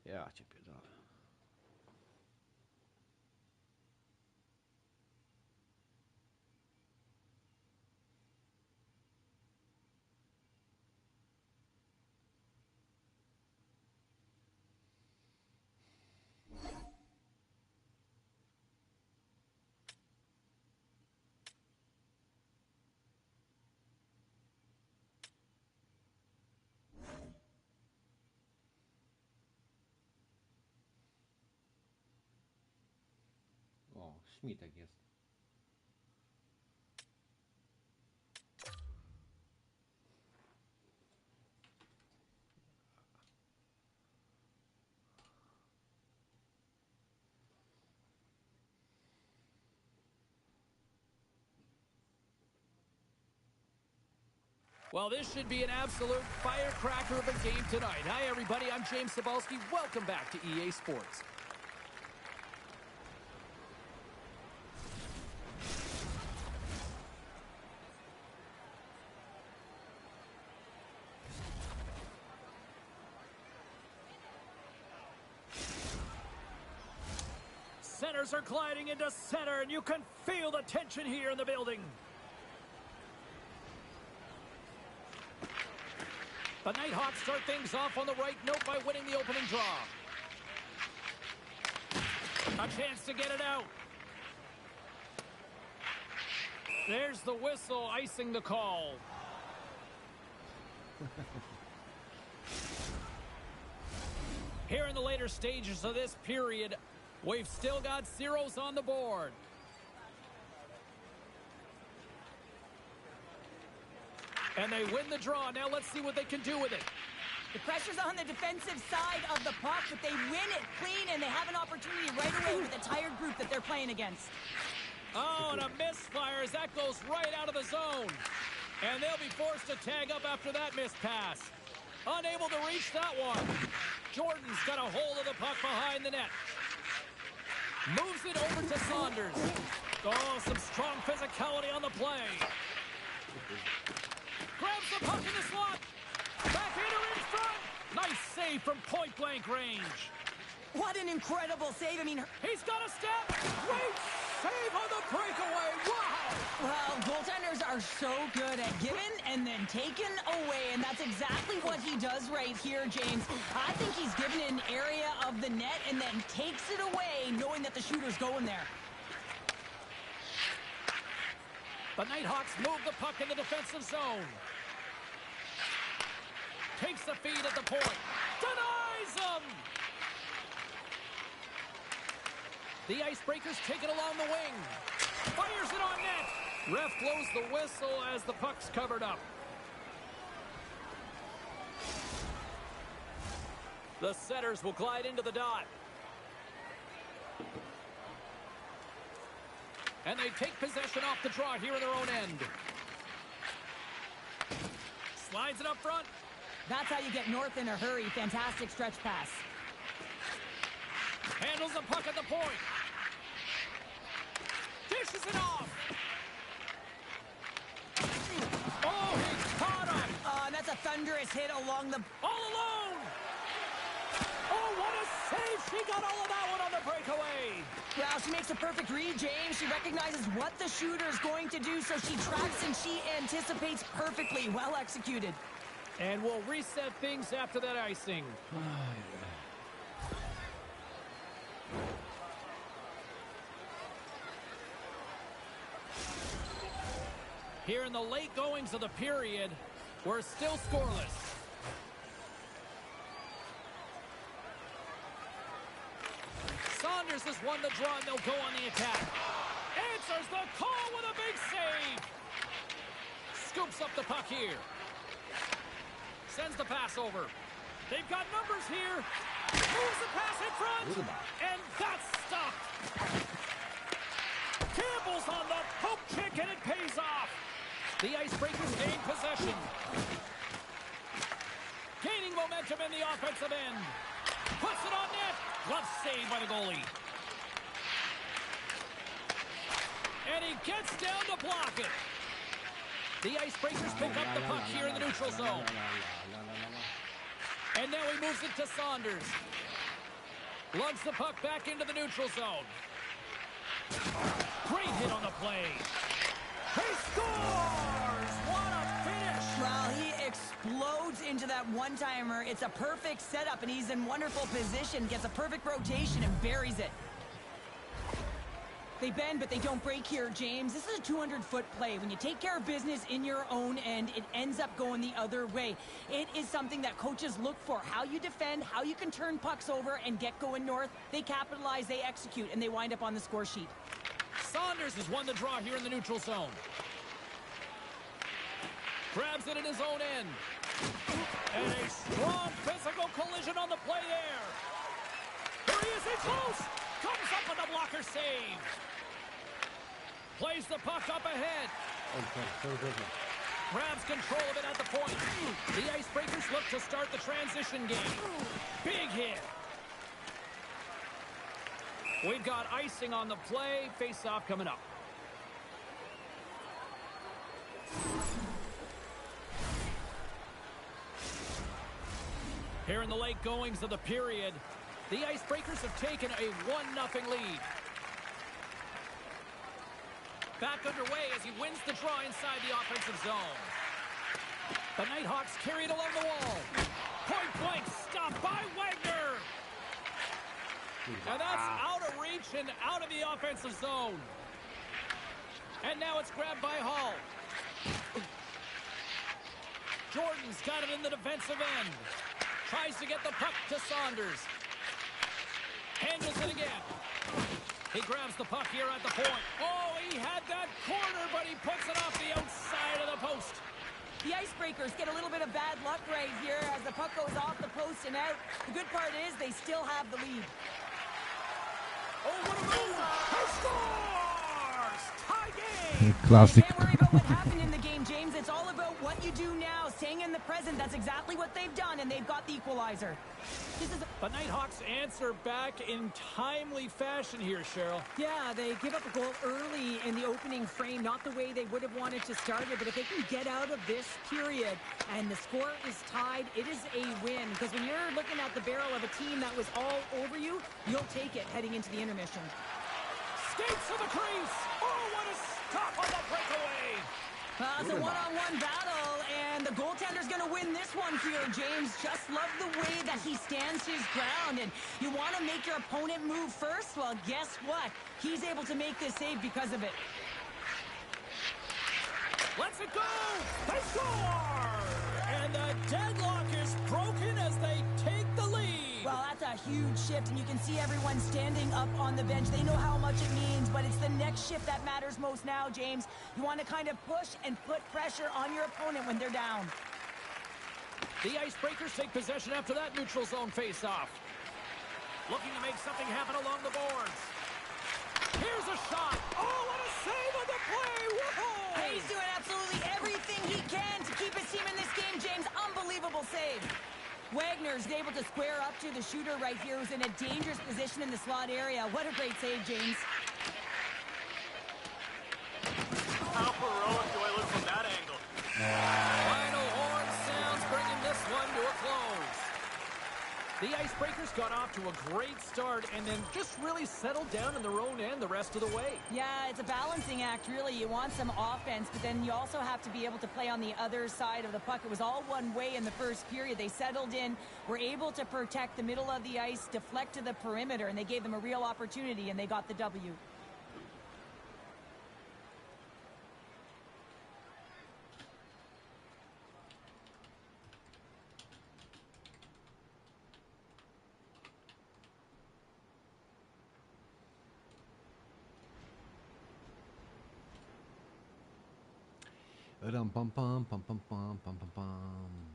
Ja cię pierdolę. O, Śmitek jest. Well, this should be an absolute firecracker of a game tonight. Hi, everybody. I'm James Cebulski. Welcome back to EA Sports. Centers are gliding into center, and you can feel the tension here in the building. The Nighthawks start things off on the right note by winning the opening draw. A chance to get it out. There's the whistle, icing the call. Here in the later stages of this period, we've still got zeros on the board. And they win the draw. Now let's see what they can do with it. The pressure's on the defensive side of the puck, but they win it clean, and they have an opportunity right away with a tired group that they're playing against. Oh, and a misfire as that goes right out of the zone. And they'll be forced to tag up after that missed pass. Unable to reach that one. Jordan's got a hold of the puck behind the net. Moves it over to Saunders. Oh, some strong physicality on the play. Grabs the puck in the slot. Backhander in front. Nice save from point-blank range. What an incredible save. I mean, He's got a step. Great save on the breakaway. Wow. well, goaltenders are so good at giving and then taking away, and that's exactly what he does right here, James. I think he's given an area of the net and then takes it away, knowing that the shooter's going there. The Nighthawks move the puck in the defensive zone. Takes the feed at the point. Denies them. The Icebreakers take it along the wing. Fires it on net. Ref blows the whistle as the puck's covered up. The setters will glide into the dot. And they take possession off the draw here in their own end. Slides it up front. That's how you get north in a hurry. Fantastic stretch pass. Handles the puck at the point. Dishes it off. Oh, he caught him. And that's a thunderous hit along the... All alone. Oh, what a save. She got all of that one on the breakaway. Well, she makes a perfect read, James. She recognizes what the shooter's going to do, so she tracks and she anticipates perfectly. Well executed. And we'll reset things after that icing. Here in the late goings of the period, we're still scoreless. Saunders has won the draw and they'll go on the attack. Answers the call with a big save. Scoops up the puck here. Sends the pass over. They've got numbers here. Moves the pass in front. And that's stopped. Campbell's on the poke check and it pays off. The Icebreakers gain possession. Gaining momentum in the offensive end. Puts it on net. Glove saved by the goalie. And he gets down to block it. The Icebreakers pick up the puck here in the neutral zone. And now he moves it to Saunders. Lugs the puck back into the neutral zone. Great hit on the play. He scores! What a finish! Well, he explodes into that one-timer. It's a perfect setup, and he's in wonderful position. Gets a perfect rotation and buries it. They bend, but they don't break here, James. This is a 200-foot play. When you take care of business in your own end, it ends up going the other way. It is something that coaches look for. How you defend, how you can turn pucks over and get going north. They capitalize, they execute, and they wind up on the score sheet. Saunders has won the draw here in the neutral zone. Grabs it in his own end. And a strong physical collision on the play there. Here he is in close. Comes up with a blocker save. Plays the puck up ahead. Grabs control of it at the point. The Icebreakers look to start the transition game. Big hit. We've got icing on the play. Face-off coming up. Here in the late goings of the period, the Icebreakers have taken a 1-0 lead. Back underway as he wins the draw inside the offensive zone. The Nighthawks carry it along the wall. Point blank stop by Wagner. And that's out of reach and out of the offensive zone. And now it's grabbed by Hall. Jordan's got it in the defensive end. Tries to get the puck to Saunders. Handles it again. He grabs the puck here at the point. Oh, he had that corner, but he puts it off the outside of the post. The Icebreakers get a little bit of bad luck right here as the puck goes off the post and out. The good part is they still have the lead. Oh, what a move! He scores! Tie game! Classic. You can't worry about what happened in the game, James. It's all about you do now, staying in the present. That's exactly what they've done, and they've got the equalizer. But Nighthawks answer back in timely fashion here, Cheryl. Yeah, they give up a goal early in the opening frame, not the way they would have wanted to start it, but if they can get out of this period and the score is tied, it is a win. Because when you're looking at the barrel of a team that was all over you, you'll take it heading into the intermission. Skates to the crease. Oh, what a stop on the breakaway. It's a one-on-one battle, and the goaltender's going to win this one here, James. Just love the way that he stands his ground, and you want to make your opponent move first? Well, guess what? He's able to make this save because of it. Let's it go! They score! And the deadlock is broken as they take the lead. Well, that's a huge shift, and you can see everyone standing up on the bench. They know how much it means, but it's the next shift that matters most now, James. You want to kind of push and put pressure on your opponent when they're down. The Icebreakers take possession after that neutral zone face-off. Looking to make something happen along the boards. Here's a shot. Oh, what a save on the play! Whoa! He's doing absolutely everything he can to keep his team in this game, James. Unbelievable save. Wagner's able to square up to the shooter right here, who's in a dangerous position in the slot area. What a great save, James. How heroic do I look from that angle? Final horn sounds, bringing this one to a close. The Icebreakers got off to a great start and then just really settled down in their own end the rest of the way. Yeah, it's a balancing act, really. You want some offense, but then you also have to be able to play on the other side of the puck. It was all one way in the first period. They settled in, were able to protect the middle of the ice, deflect to the perimeter, and they gave them a real opportunity, and they got the W. Ram pam pam pam pam pam pam pam pam.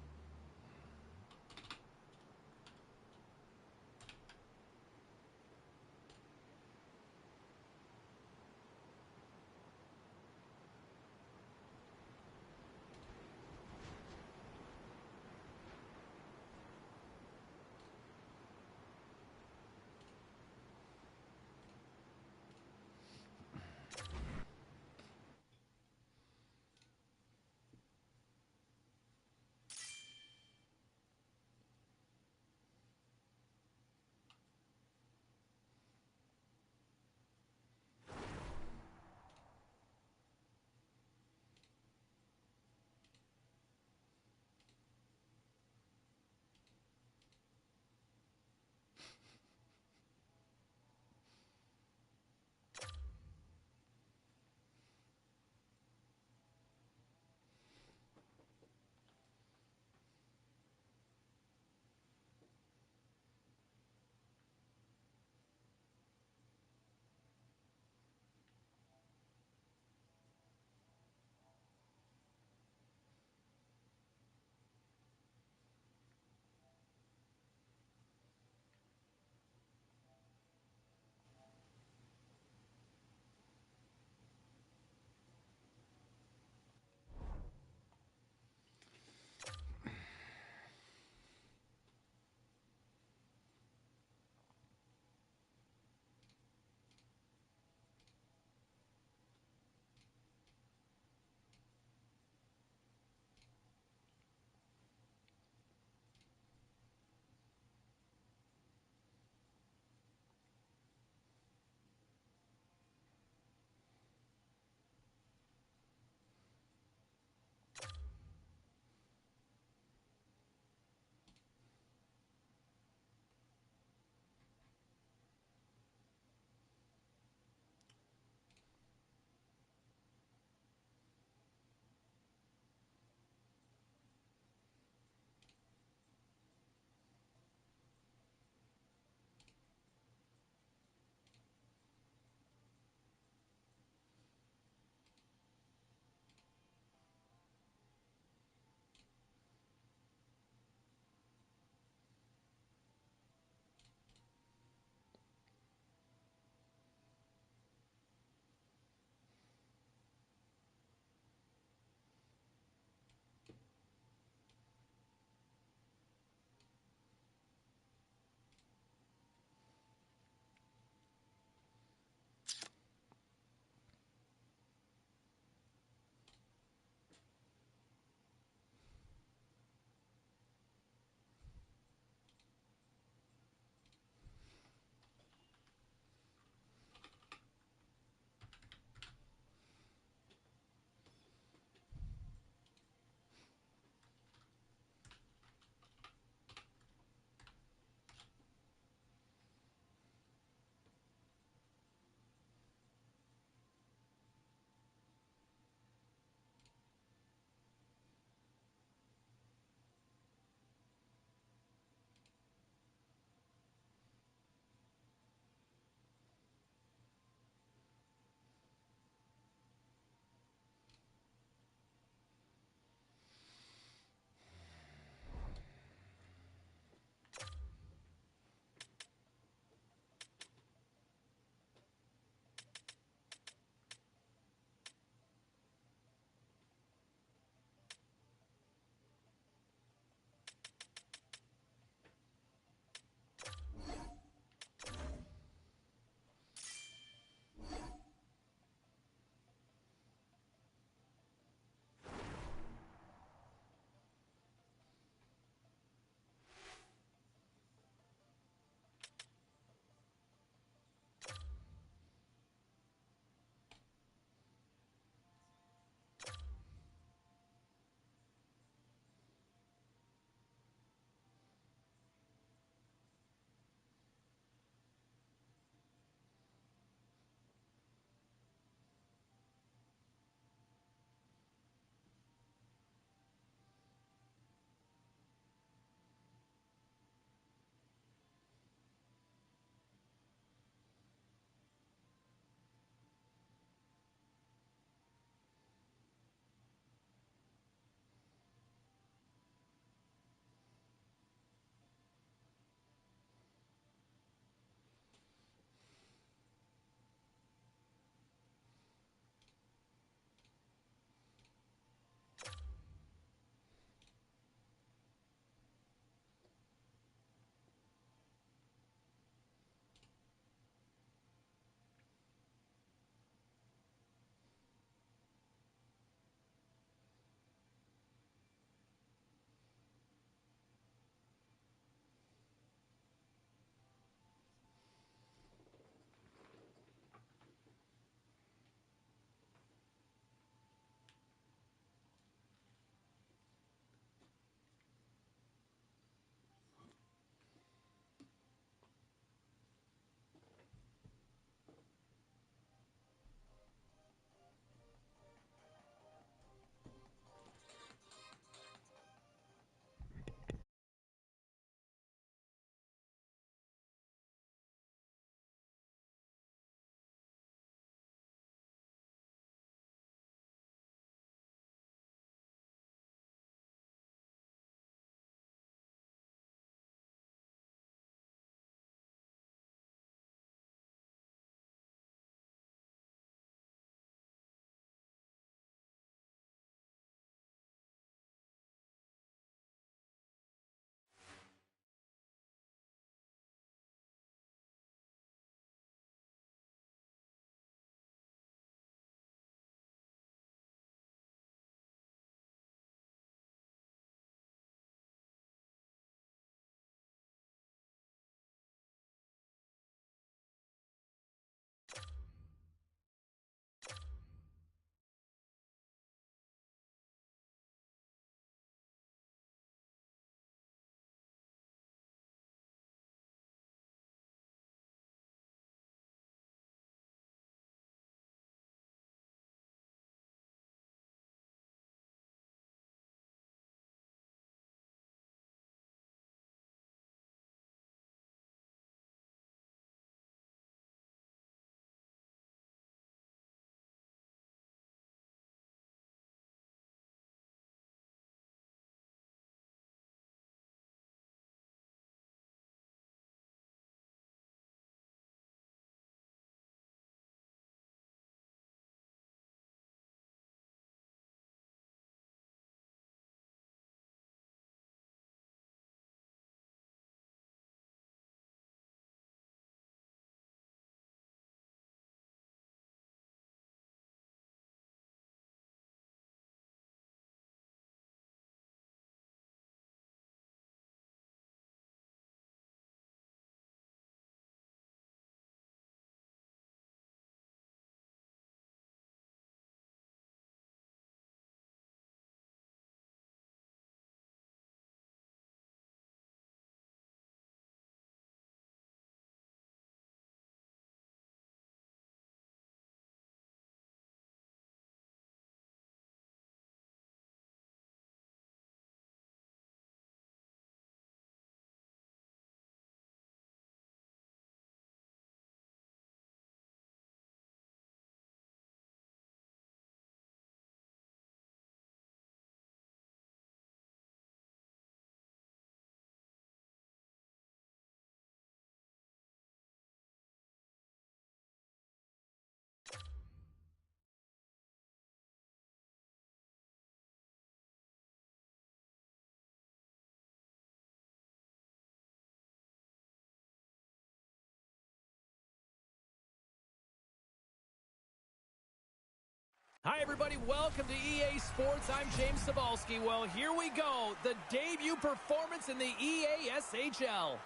Hi, everybody. Welcome to EA Sports. I'm James Cebulski. Well, here we go. The debut performance in the EASHL.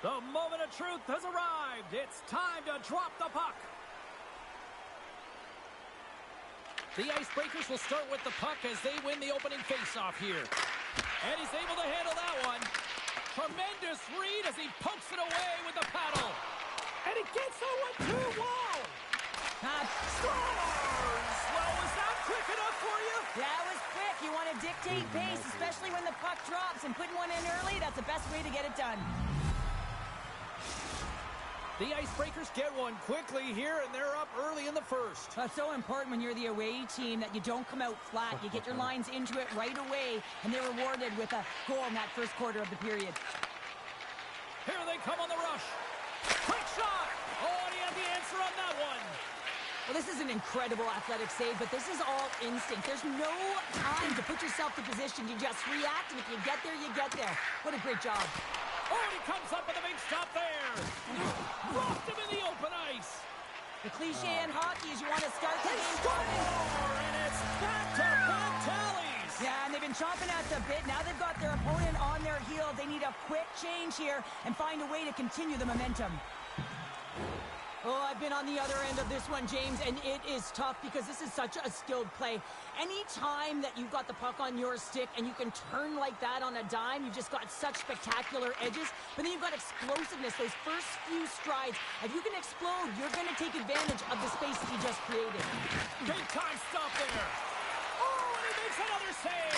The moment of truth has arrived. It's time to drop the puck. The Icebreakers will start with the puck as they win the opening faceoff here. And he's able to handle that one. Tremendous read as he pokes it away with the paddle. And he gets that one too. Wow! Scores! Well, was that quick enough for you? That was quick. You want to dictate pace, especially when the puck drops, and putting one in early, that's the best way to get it done. The Icebreakers get one quickly here, and they're up early in the first. That's so important when you're the away team that you don't come out flat. You get your lines into it right away, and they're rewarded with a goal in that first quarter of the period. Here they come on the rush. Quick shot! Oh, and he had the answer on that one. Well, this is an incredible athletic save, but this is all instinct. There's no time to put yourself to position. You just react, and if you get there, you get there. What a great job. Oh, and he comes up with a big stop there. Rocked him in the open ice. The cliche in hockey is you want to start the game. Score! And it's back-to-back tallies. Yeah, and they've been chomping at the bit. Now they've got their opponent on their heels. They need a quick change here and find a way to continue the momentum. Oh, I've been on the other end of this one, James, and it is tough because this is such a skilled play. Any time that you've got the puck on your stick and you can turn like that on a dime, you've just got such spectacular edges, but then you've got explosiveness, those first few strides. If you can explode, you're going to take advantage of the space that you just created. Big time stop there. Oh, and he makes another save.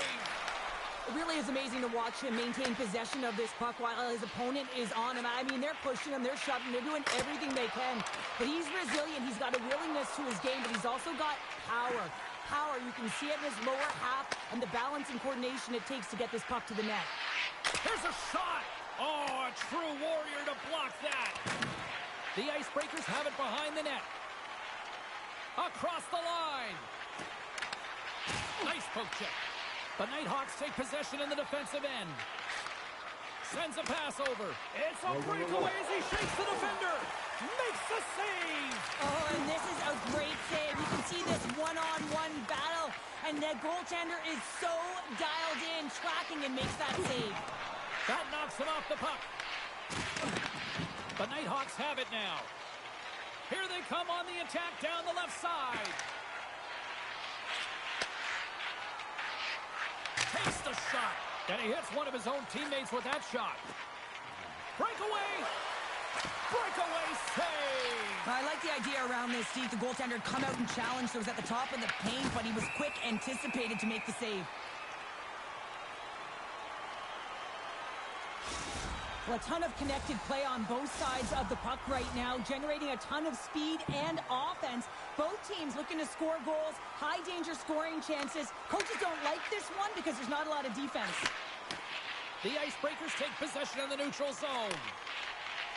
It really is amazing to watch him maintain possession of this puck while his opponent is on him. I mean, they're pushing him, they're shoving, they're doing everything they can. But he's resilient, he's got a willingness to his game, but he's also got power. Power, you can see it in his lower half and the balance and coordination it takes to get this puck to the net. There's a shot. Oh, a true warrior to block that. The Icebreakers have it behind the net. Across the line. Nice poke check. The Nighthawks take possession in the defensive end. Sends a pass over. It's a breakaway as he shakes the defender. Makes the save. Oh, and this is a great save. You can see this one-on-one battle. And the goaltender is so dialed in, tracking and makes that save. That knocks him off the puck. The Nighthawks have it now. Here they come on the attack down the left side. Takes the shot, and he hits one of his own teammates with that shot. Breakaway! Breakaway save! I like the idea around this, Steve. The goaltender come out and challenge, so he was at the top of the paint, but he was quick, anticipated to make the save. Well, a ton of connected play on both sides of the puck right now, generating a ton of speed and offense. Both teams looking to score goals, high-danger scoring chances. Coaches don't like this one because there's not a lot of defense. The Icebreakers take possession in the neutral zone.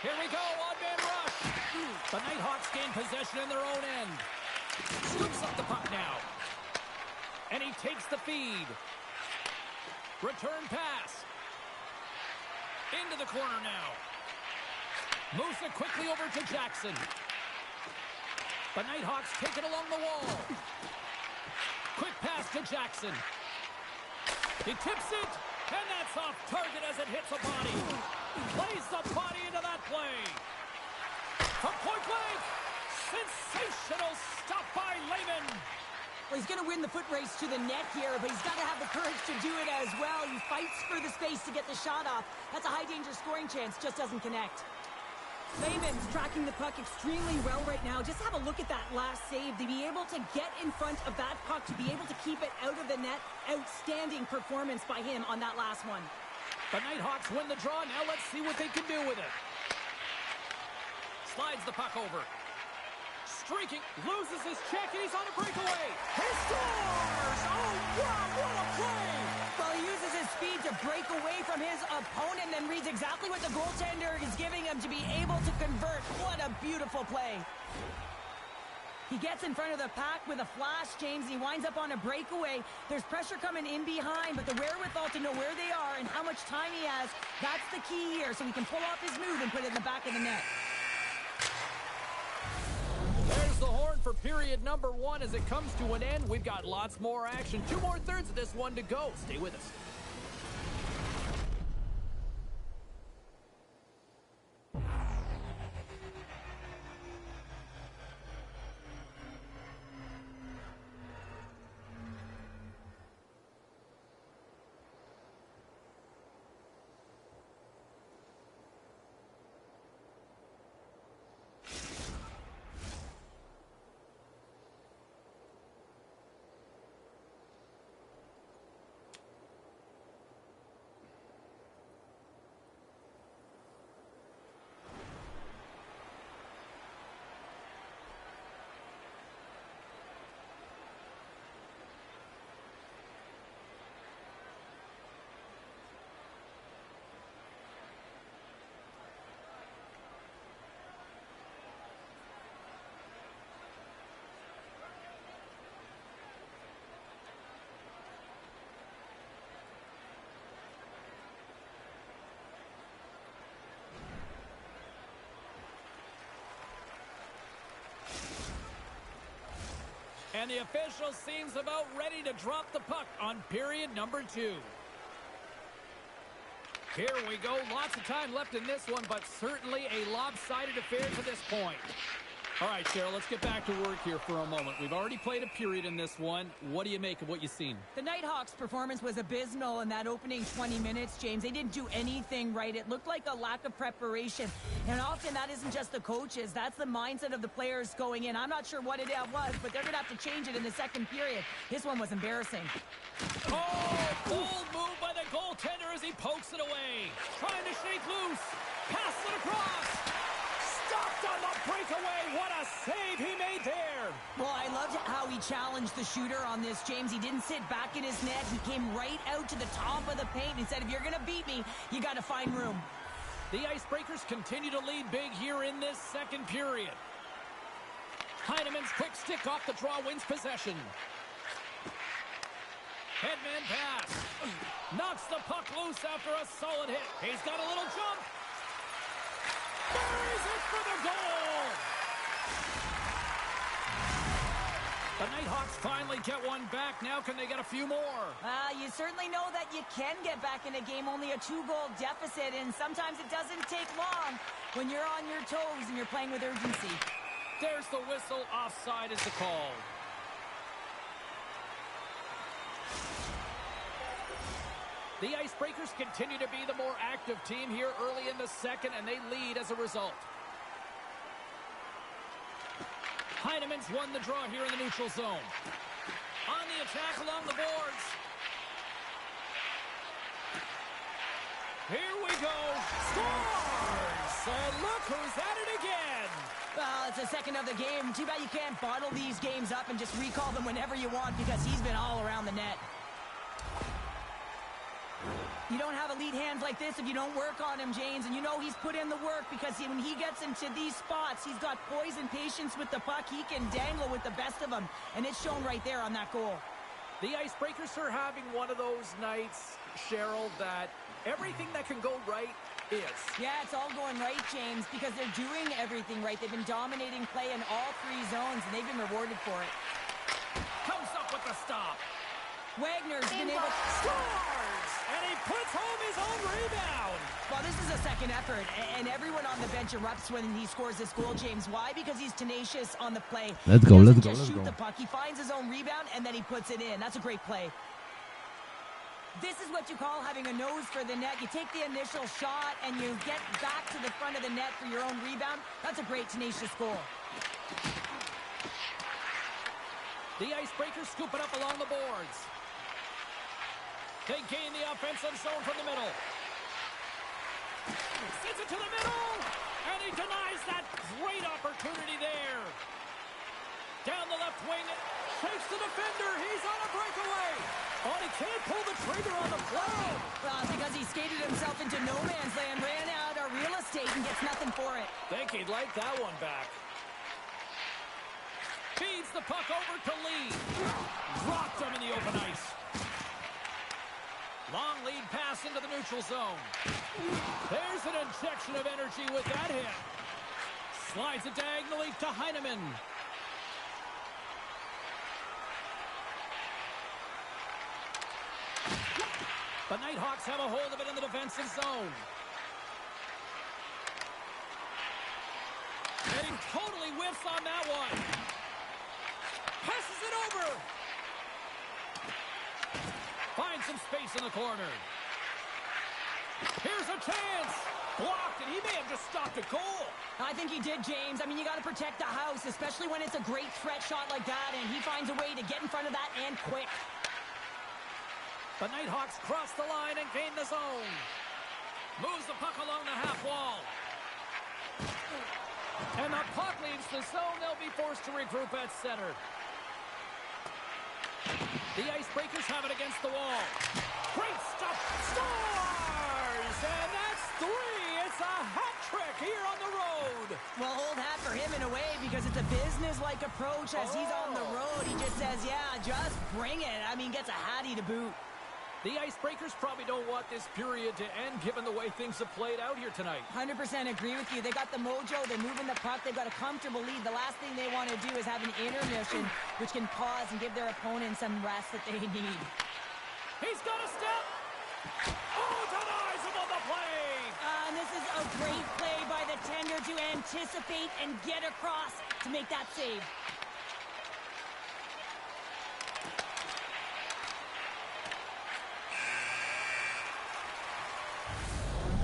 Here we go, on-man rush. The Nighthawks gain possession in their own end. Scoops up the puck now. And he takes the feed. Return pass. Into the corner now. Moves it quickly over to Jackson. The Nighthawks take it along the wall. Quick pass to Jackson. He tips it, and that's off target as it hits a body. Plays the body into that play. From point blank, sensational stop by Lehman. Well, he's going to win the foot race to the net here, but he's got to have the courage to do it as well. He fights for the space to get the shot off. That's a high-danger scoring chance, just doesn't connect. Lehman's tracking the puck extremely well right now. Just have a look at that last save. To be able to get in front of that puck, to be able to keep it out of the net, outstanding performance by him on that last one. The Nighthawks win the draw. Now let's see what they can do with it. Slides the puck over. Streaking, loses his check, and he's on a breakaway. He scores! Oh, wow, what a play! Well, he uses his speed to break away from his opponent and reads exactly what the goaltender is giving him to be able to convert. What a beautiful play. He gets in front of the pack with a flash, James. He winds up on a breakaway. There's pressure coming in behind, but the wherewithal to know where they are and how much time he has, that's the key here, so he can pull off his move and put it in the back of the net. There's the horn for period number 1 as it comes to an end. We've got lots more action. 2 more thirds of this one to go. Stay with us. And the official seems about ready to drop the puck on period number 2. Here we go. Lots of time left in this one, but certainly a lopsided affair to this point. All right, Cheryl, let's get back to work here for a moment. We've already played a period in this one. What do you make of what you've seen? The Nighthawks' performance was abysmal in that opening 20 minutes, James. They didn't do anything right. It looked like a lack of preparation. And often that isn't just the coaches. That's the mindset of the players going in. I'm not sure what it was, but they're going to have to change it in the second period. This one was embarrassing. Oh, bold move by the goaltender as he pokes it away. Trying to shake loose. Pass it across. Stopped on the breakaway. What a save he made there. Well, I loved how he challenged the shooter on this, James. He didn't sit back in his net. He came right out to the top of the paint and said, if you're going to beat me, you got to find room. The Icebreakers continue to lead big here in this second period. Heineman's quick stick off the draw wins possession. Headman pass. Knocks the puck loose after a solid hit. He's got a little jump. Buries it for the goal. The Nighthawks finally get one back. Now can they get a few more? You certainly know that you can get back in a game, only a 2-goal deficit, and sometimes it doesn't take long when you're on your toes and you're playing with urgency. There's the whistle. Offside is the call. The Icebreakers continue to be the more active team here early in the second, and they lead as a result. Heineman's won the draw here in the neutral zone. On the attack along the boards. Here we go. Scores! And look who's at it again. Well, it's the second of the game. Too bad you can't bottle these games up and just recall them whenever you want, because he's been all around the net. You don't have elite hands like this if you don't work on him, James, and you know he's put in the work because when he gets into these spots, he's got poise and patience with the puck. He can dangle with the best of them, and it's shown right there on that goal. The Icebreakers are having one of those nights, Cheryl, that everything that can go right is. Yeah, it's all going right, James, because they're doing everything right. They've been dominating play in all 3 zones, and they've been rewarded for it. Comes up with the stop. Wagner's been able to scores, and he puts home his own rebound. Well, this is a second effort, and everyone on the bench erupts when he scores this goal, James. Why? Because he's tenacious on the play. Let's go, he let's doesn't go, just let's shoot go. the puck. He finds his own rebound, and then he puts it in. That's a great play. This is what you call having a nose for the net. You take the initial shot, and you get back to the front of the net for your own rebound. That's a great, tenacious goal. The Icebreakers scoop it up along the boards. They gain the offensive zone from the middle. Sends it to the middle, and he denies that great opportunity there. Down the left wing, shakes the defender. He's on a breakaway. Oh, he can't pull the trigger on the play. Well, because he skated himself into no man's land, ran out of real estate, and gets nothing for it. Think he'd like that one back. the puck over to Lee. Dropped him in the open ice. Long lead pass into the neutral zone. There's an injection of energy with that hit. Slides it diagonally to Heineman. The Nighthawks have a hold of it in the defensive zone. And he totally whiffs on that one. Passes it over. Finds some space in the corner. Here's a chance. Blocked, and he may have just stopped a goal. I think he did, James. I mean, you got to protect the house, especially when it's a great threat shot like that, and he finds a way to get in front of that and quick. The Nighthawks cross the line and gain the zone. Moves the puck along the half wall. And the puck leaves the zone. They'll be forced to regroup at center. The Icebreakers have it against the wall. Great stuff. Scores! And that's 3. It's a hat trick here on the road. Well, old hat for him in a way because it's a business-like approach as he's on the road. He just says, yeah, just bring it. I mean, gets a hattie to boot. The Icebreakers probably don't want this period to end given the way things have played out here tonight. 100% agree with you. They got the mojo. They're moving the puck. They've got a comfortable lead. The last thing they want to do is have an intermission, which can pause and give their opponent some rest that they need. He's got a step. Oh, denies him on the play. And this is a great play by the tender to anticipate and get across to make that save.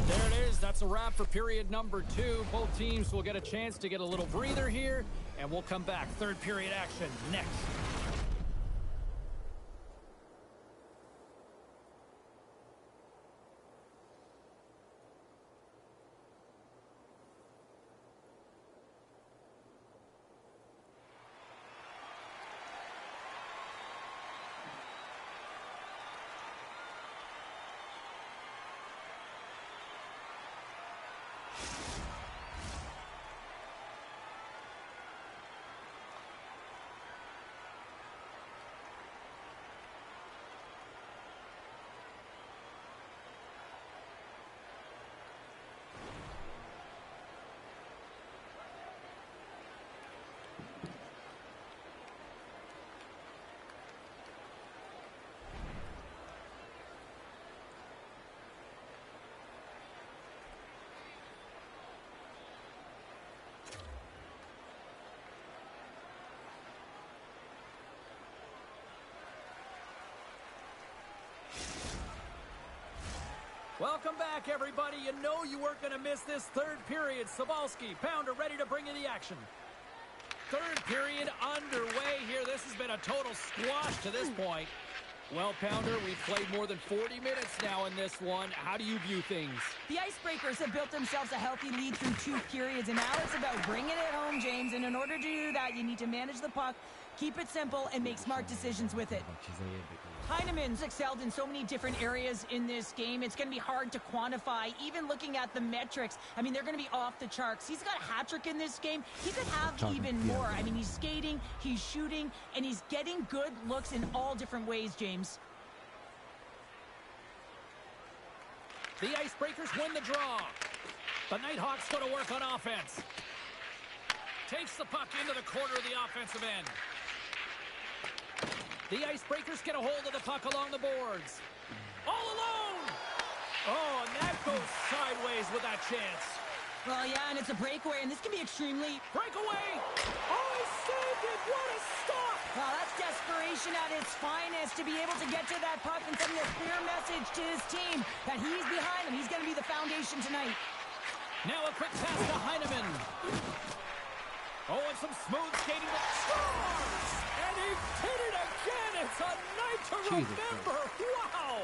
There it is. That's a wrap for period number 2. Both teams will get a chance to get a little breather here, and we'll come back. Third period action next. Welcome back, everybody. You know you weren't going to miss this third period. Sabalski, Pounder, ready to bring you the action. Third period underway here. This has been a total squash to this point. Well, Pounder, we've played more than 40 minutes now in this one. How do you view things? The Icebreakers have built themselves a healthy lead through 2 periods, and now it's about bringing it home, James. And in order to do that, you need to manage the puck, keep it simple, and make smart decisions with it. Heineman's excelled in so many different areas in this game. It's going to be hard to quantify, even looking at the metrics. I mean, they're going to be off the charts. He's got a hat trick in this game. He could have even more. I mean, he's skating, he's shooting, and he's getting good looks in all different ways, James. The Icebreakers win the draw. The Nighthawks go to work on offense. Takes the puck into the corner of the offensive end. The Icebreakers get a hold of the puck along the boards. All alone! Oh, and that goes sideways with that chance. Well, yeah, and it's a breakaway, and this can be extremely... Breakaway! Oh, he saved it! What a stop! Well, that's desperation at its finest to be able to get to that puck and send a clear message to his team that he's behind him. He's going to be the foundation tonight. Now a quick pass to Heineman. Oh, and some smooth skating that scores! And he did it again! It's a night to remember! Wow!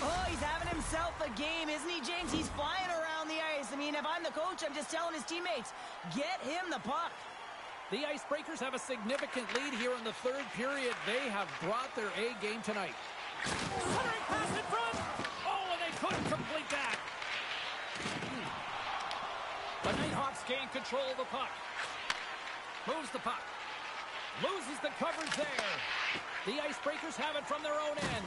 Oh, he's having himself a game, isn't he, James? He's flying around the ice. I mean, if I'm the coach, I'm just telling his teammates, get him the puck. The Icebreakers have a significant lead here in the third period. They have brought their A game tonight. Centering pass in front! Oh, and they couldn't complete that! The Nighthawks gain control of the puck. Moves the puck. Loses the coverage there. The Icebreakers have it from their own end.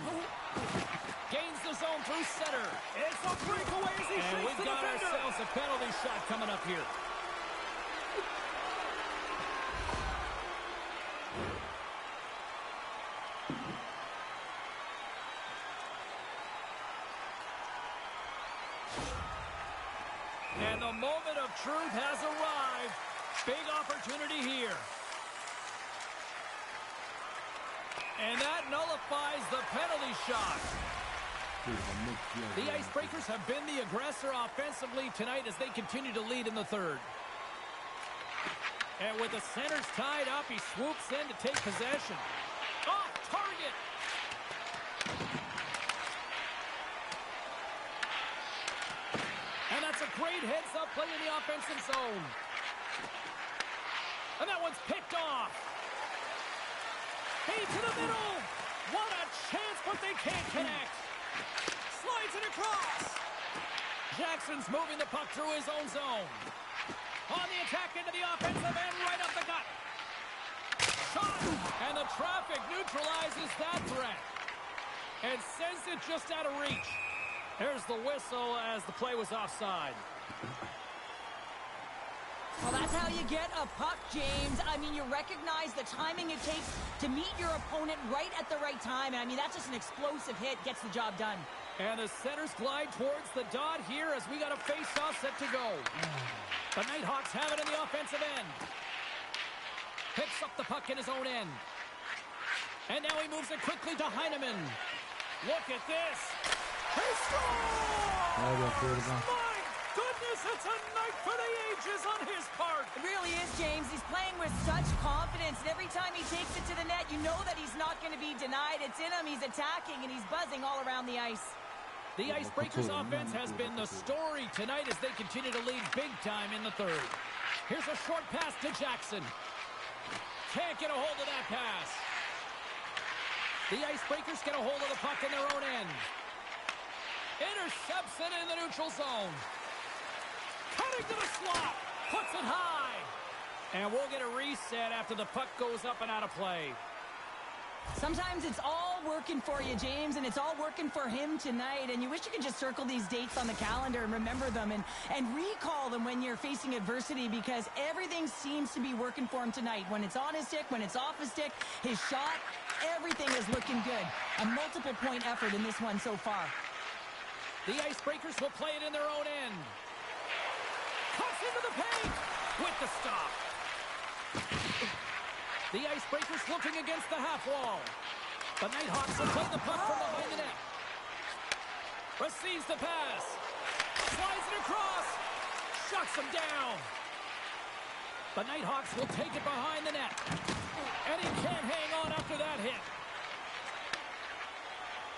Gains the zone through center. It's a breakaway as he And shakes we've the got defender. ourselves a penalty shot coming up here. And the moment of truth has arrived. Big opportunity here. And that nullifies the penalty shot. The Icebreakers have been the aggressor offensively tonight as they continue to lead in the third. And with the centers tied up, he swoops in to take possession. Off target. And that's a great heads-up play in the offensive zone. And that one's picked off. Hey, to the middle. What a chance, but they can't connect. Slides it across. Jackson's moving the puck through his own zone. On the attack into the offensive end, right up the gut. Shot, and the traffic neutralizes that threat. And sends it just out of reach. There's the whistle as the play was offside. Well, that's how you get a puck, James. I mean, you recognize the timing it takes to meet your opponent right at the right time. I mean, that's just an explosive hit, gets the job done. And the centers glide towards the dot here as we got a face-off set to go. The Nighthawks have it in the offensive end. Picks up the puck in his own end. And now he moves it quickly to Heineman. Look at this. He scores! My goodness, it's a night for the ages on his part. It really is, James. He's playing with such confidence, and every time he takes it to the net, you know that he's not going to be denied. It's in him, he's attacking, and he's buzzing all around the ice. The Icebreakers offense has been the story tonight as they continue to lead big time in the third. Here's a short pass to Jackson. Can't get a hold of that pass. The Icebreakers get a hold of the puck in their own end. Intercepts it in the neutral zone. Cutting to the slot. Puts it high. And we'll get a reset after the puck goes up and out of play. Sometimes it's all working for you, James, and it's all working for him tonight. And you wish you could just circle these dates on the calendar and remember them and recall them when you're facing adversity, because everything seems to be working for him tonight. When it's on his stick, when it's off his stick, his shot, everything is looking good. A multiple point effort in this one so far. The Icebreakers will play it in their own end. Cuts into the paint with the stop. The Icebreakers looking against the half wall. The Nighthawks will play the puck from behind the net. Receives the pass. Slides it across. Shuts him down. The Nighthawks will take it behind the net. And he can't hang on after that hit.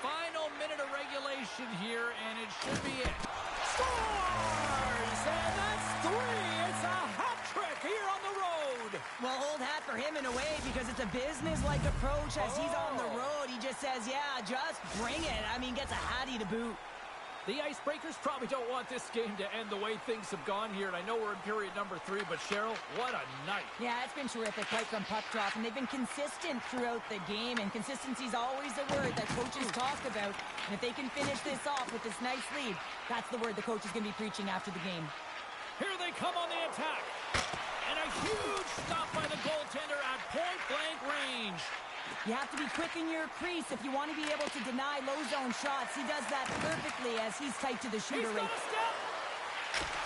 Final minute of regulation here, and it should be it. Scores! And that's three. It's a hat trick here on the road. Well, old hat for him in a way, because it's a business-like approach as he's on the road. He just says, yeah, just bring it. I mean, gets a hattie to boot. The Icebreakers probably don't want this game to end the way things have gone here, and I know we're in period number 3, but Cheryl, what a night. Yeah, it's been terrific right from puck drop, and they've been consistent throughout the game, and consistency is always a word that coaches talk about. And if they can finish this off with this nice lead, that's the word the coach is going to be preaching after the game. Here they come on the attack. And a huge stop by the goaltender at point-blank range. You have to be quick in your crease if you want to be able to deny low-zone shots. He does that perfectly as he's tight to the shooter He's got rate. a step.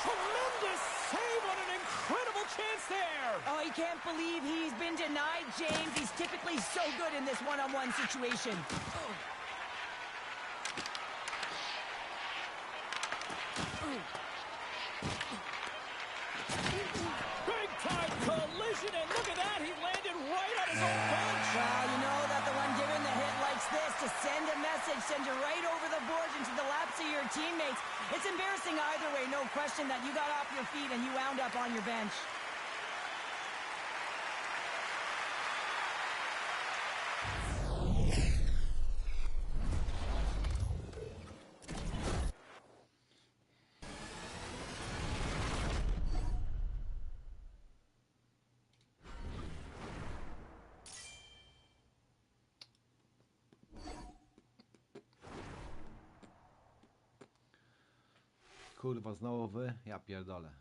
Tremendous save on an incredible chance there. Oh, he can't believe he's been denied, James. He's typically so good in this one-on-one situation. Big-time collision, and look at that. He landed right on his own bench. Well, you know that the one giving the hit likes this, to send a message, send you right over the boards into the laps of your teammates. It's embarrassing either way, no question, that you got off your feet and you wound up on your bench. kurwa znowu wy? Ja pierdolę.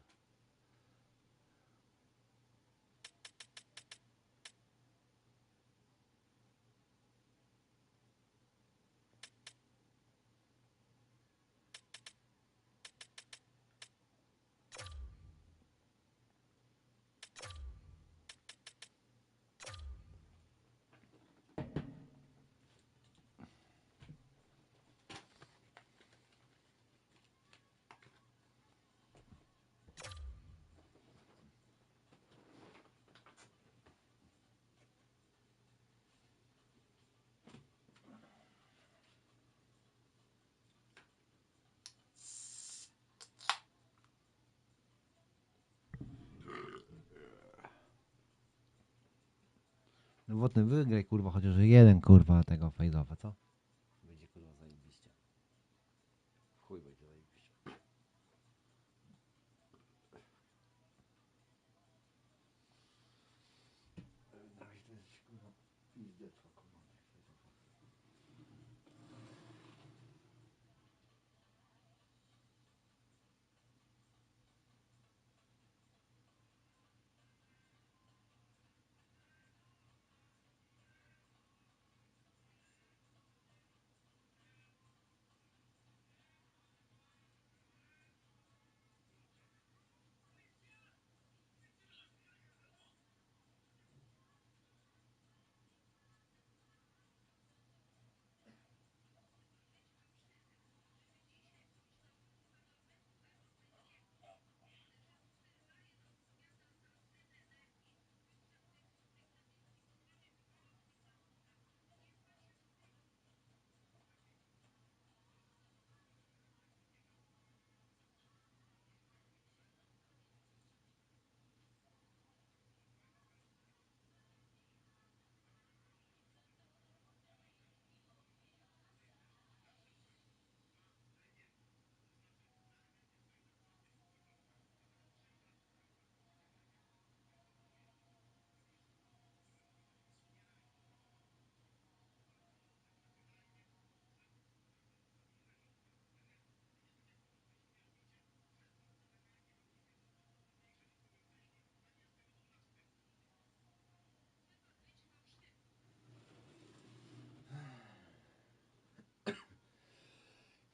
Nowotny wygraj kurwa, chociaż jeden kurwa tego fade'offa, co? Będzie kurwa zajebiście. Chuj będzie zajebiście. Na razie to jest kurwa pizdziecko kurwa tych fade'offów.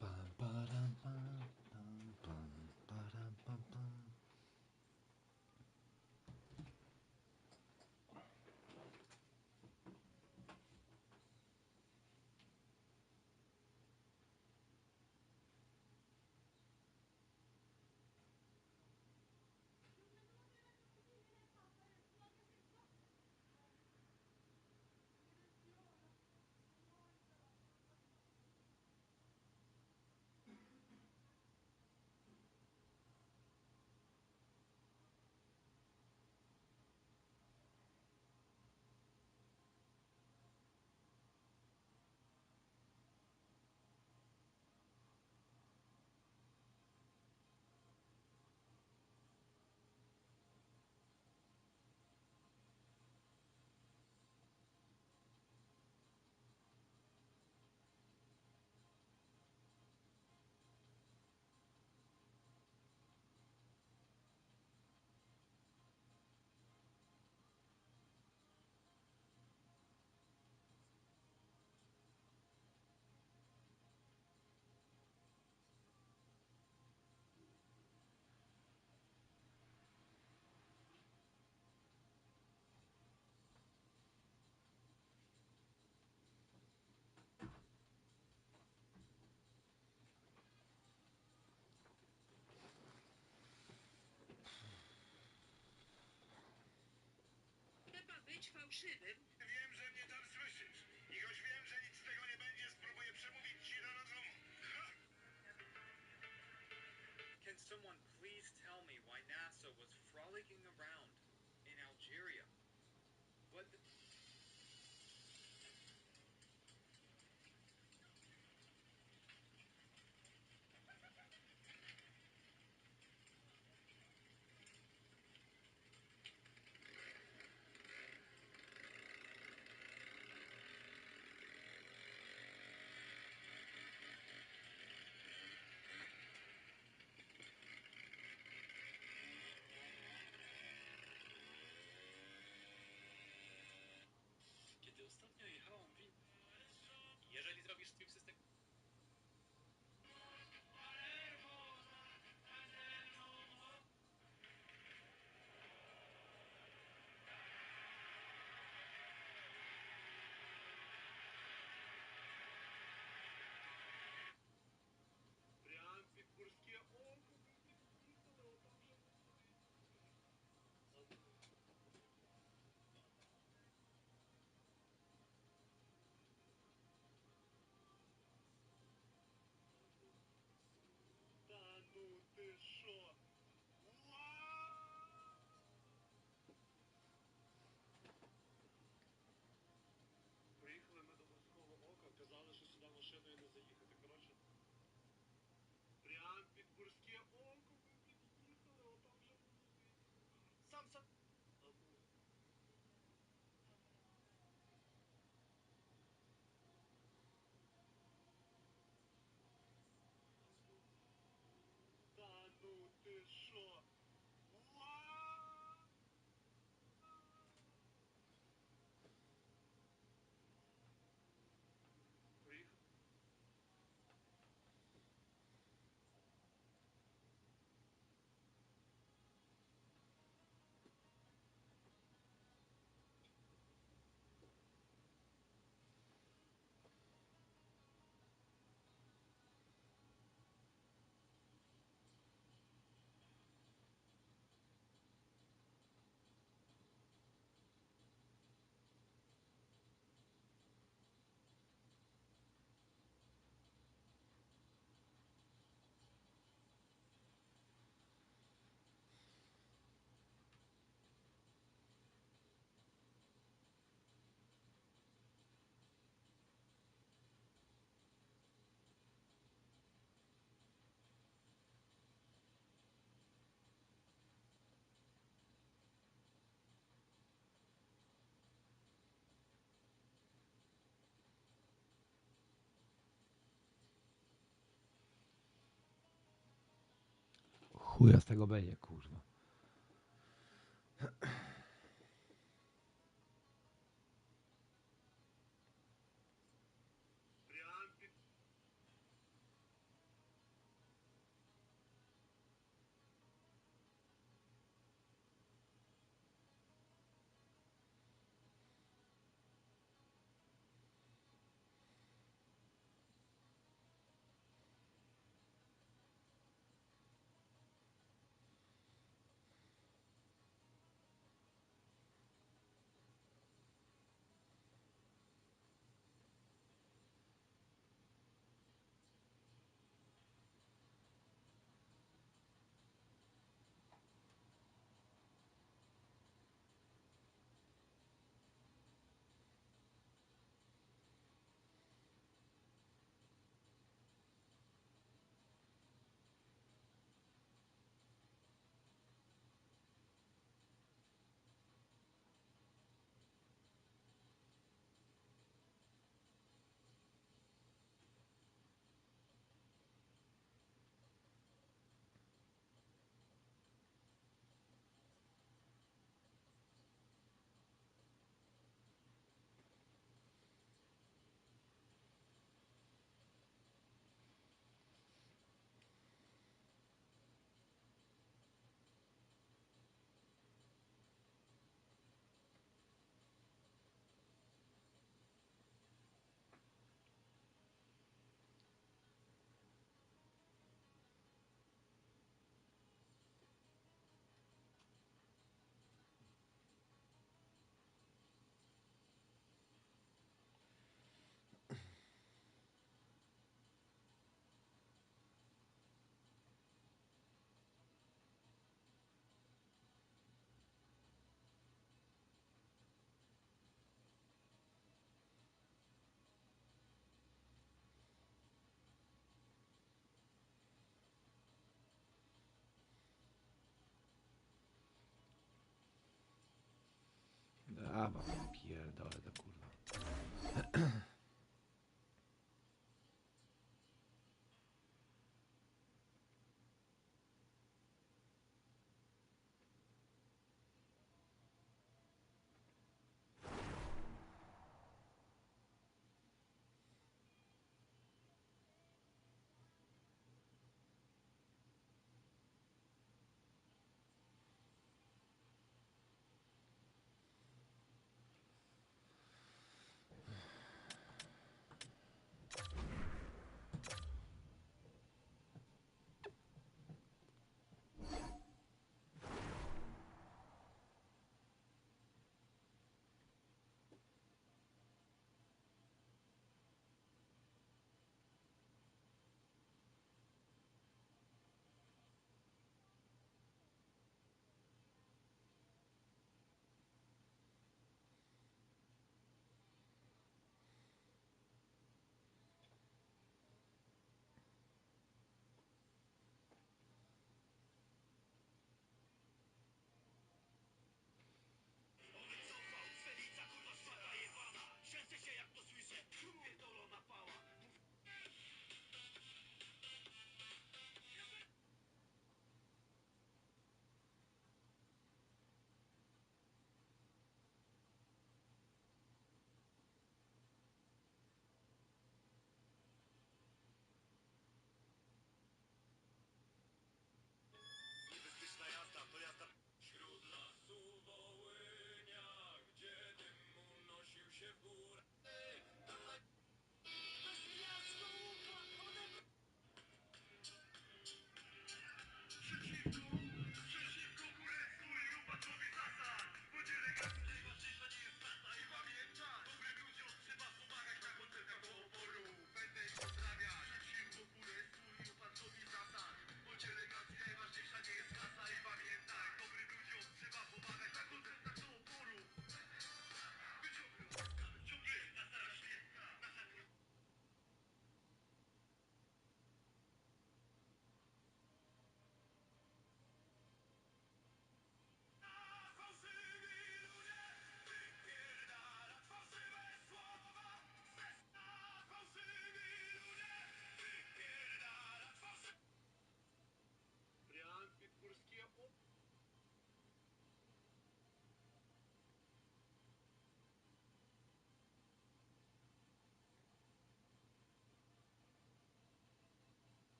Pam, param, pam, pam, pam, param, pam, pam. Trzeba być fałszywym. Wiem, że mnie tam słyszysz. I choć wiem, że nic z tego nie będzie, spróbuję przemówić ci do rozumu. Can someone please tell me why NASA was frolicking around in Algeria? What the... chuja z tego będzie, kurwa. Dawa, pierdolę to kurwa.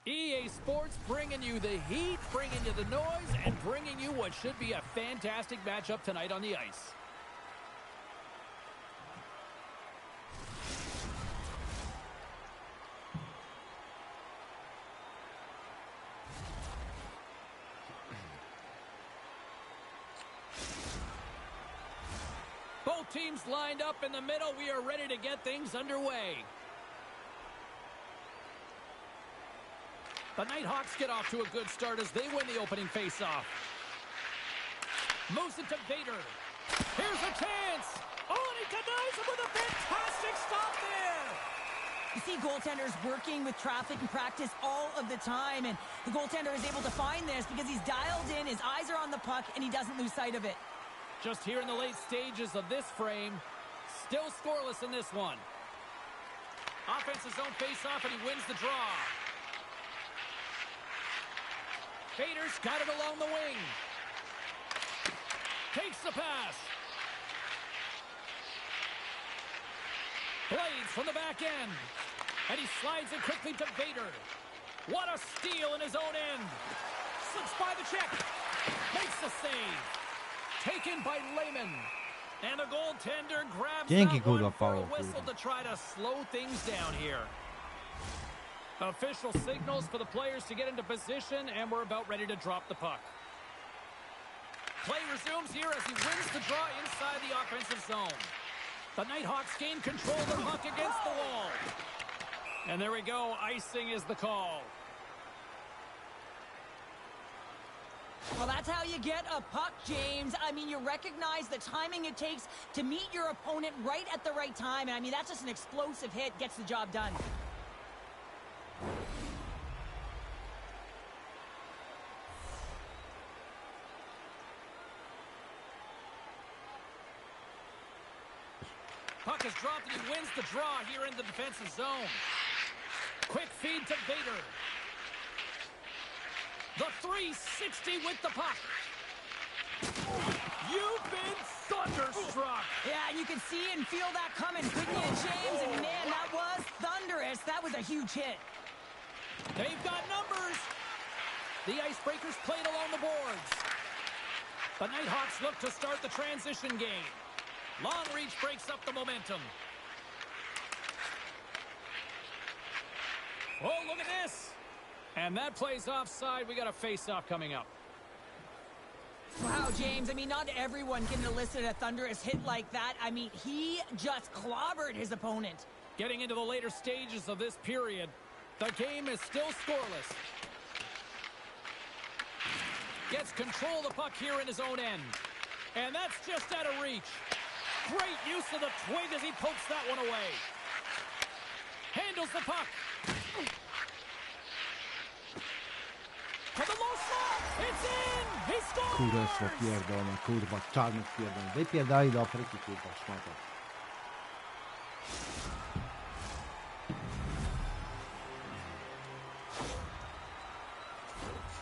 EA Sports bringing you the heat, bringing you the noise, and bringing you what should be a fantastic matchup tonight on the ice. Both teams lined up in the middle. We are ready to get things underway. The Nighthawks get off to a good start as they win the opening faceoff. Moves it to Vader. Here's a chance. Oh, and he denies him with a fantastic stop there. You see goaltenders working with traffic in practice all of the time, and the goaltender is able to find this because he's dialed in, his eyes are on the puck, and he doesn't lose sight of it. Just here in the late stages of this frame, still scoreless in this one. Offensive zone faceoff, and he wins the draw. Vader's got it along the wing. Takes the pass. Blades from the back end. And he slides it quickly to Vader. What a steal in his own end. Slips by the check. Makes the save. Taken by Lehman. And the goaltender grabs Dzięki, that one kurwa, for a Paweł, whistle kurwa. to try to slow things down here. Official signals for the players to get into position, and we're about ready to drop the puck. Play resumes here as he wins the draw inside the offensive zone. The Nighthawks gain control of the puck against the wall. And there we go. Icing is the call. Well, that's how you get a puck, James. I mean, you recognize the timing it takes to meet your opponent right at the right time. And I mean, that's just an explosive hit, gets the job done. Puck is dropped and he wins the draw here in the defensive zone. Quick feed to Vader. The 360 with the puck. You've been thunderstruck. Yeah, you can see and feel that coming, couldn't you, James? And man, that was thunderous. That was a huge hit. They've got numbers. The Icebreakers played along the boards. The Nighthawks look to start the transition game. Long reach breaks up the momentum. Oh, look at this. And that plays offside. We got a face-off coming up. Wow, James, I mean, not everyone can elicit a thunderous hit like that. I mean, he just clobbered his opponent. Getting into the later stages of this period, the game is still scoreless. Gets control of the puck here in his own end. And that's just out of reach. Great use of the twig as he pokes that one away. Handles the puck. For the low slot, it's in! He scores! Kurestwo pierdolone, kurwa, czarnych pierdolone. Wypierdali do Afryki, kurwa, szmato.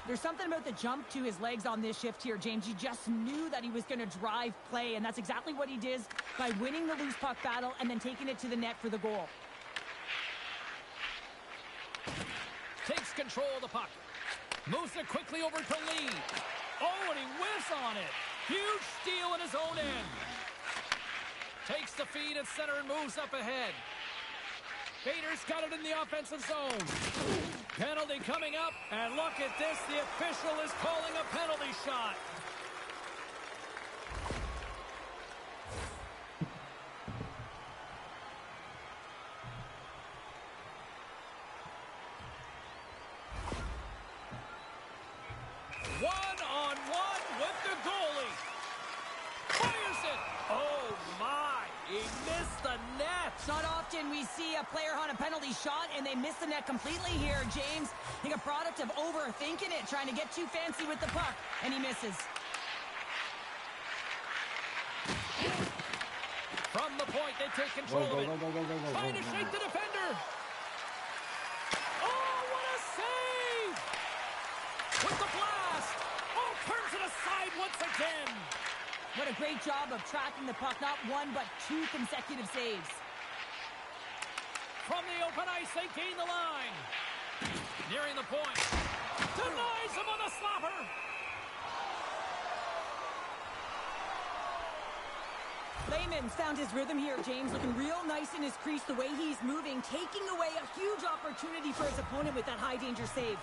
There's something about the jump to his legs on this shift here, James. You just knew that he was going to drive play, and that's exactly what he did by winning the loose puck battle and then taking it to the net for the goal. Takes control of the puck. Moves it quickly over to Lee. Oh, and he whiffs on it. Huge steal in his own end. Takes the feed at center and moves up ahead. Vader's got it in the offensive zone. Penalty coming up, and look at this. The official is calling a penalty shot. One-on-one with the goalie. Fires it. Oh, my. He missed the net. It's not often we see a player on a penalty shot and they miss the net completely here, James. I think a product of overthinking it, trying to get too fancy with the puck, and he misses. From the point, they take control of it. Trying to shake the defender. Oh, what a save! With the blast. Oh, turns it aside once again. What a great job of tracking the puck, not one but two consecutive saves. From the open ice, they gain the line. Nearing the point. Denies him on the slapper. Lehman's found his rhythm here, James, looking real nice in his crease, the way he's moving, taking away a huge opportunity for his opponent with that high-danger save.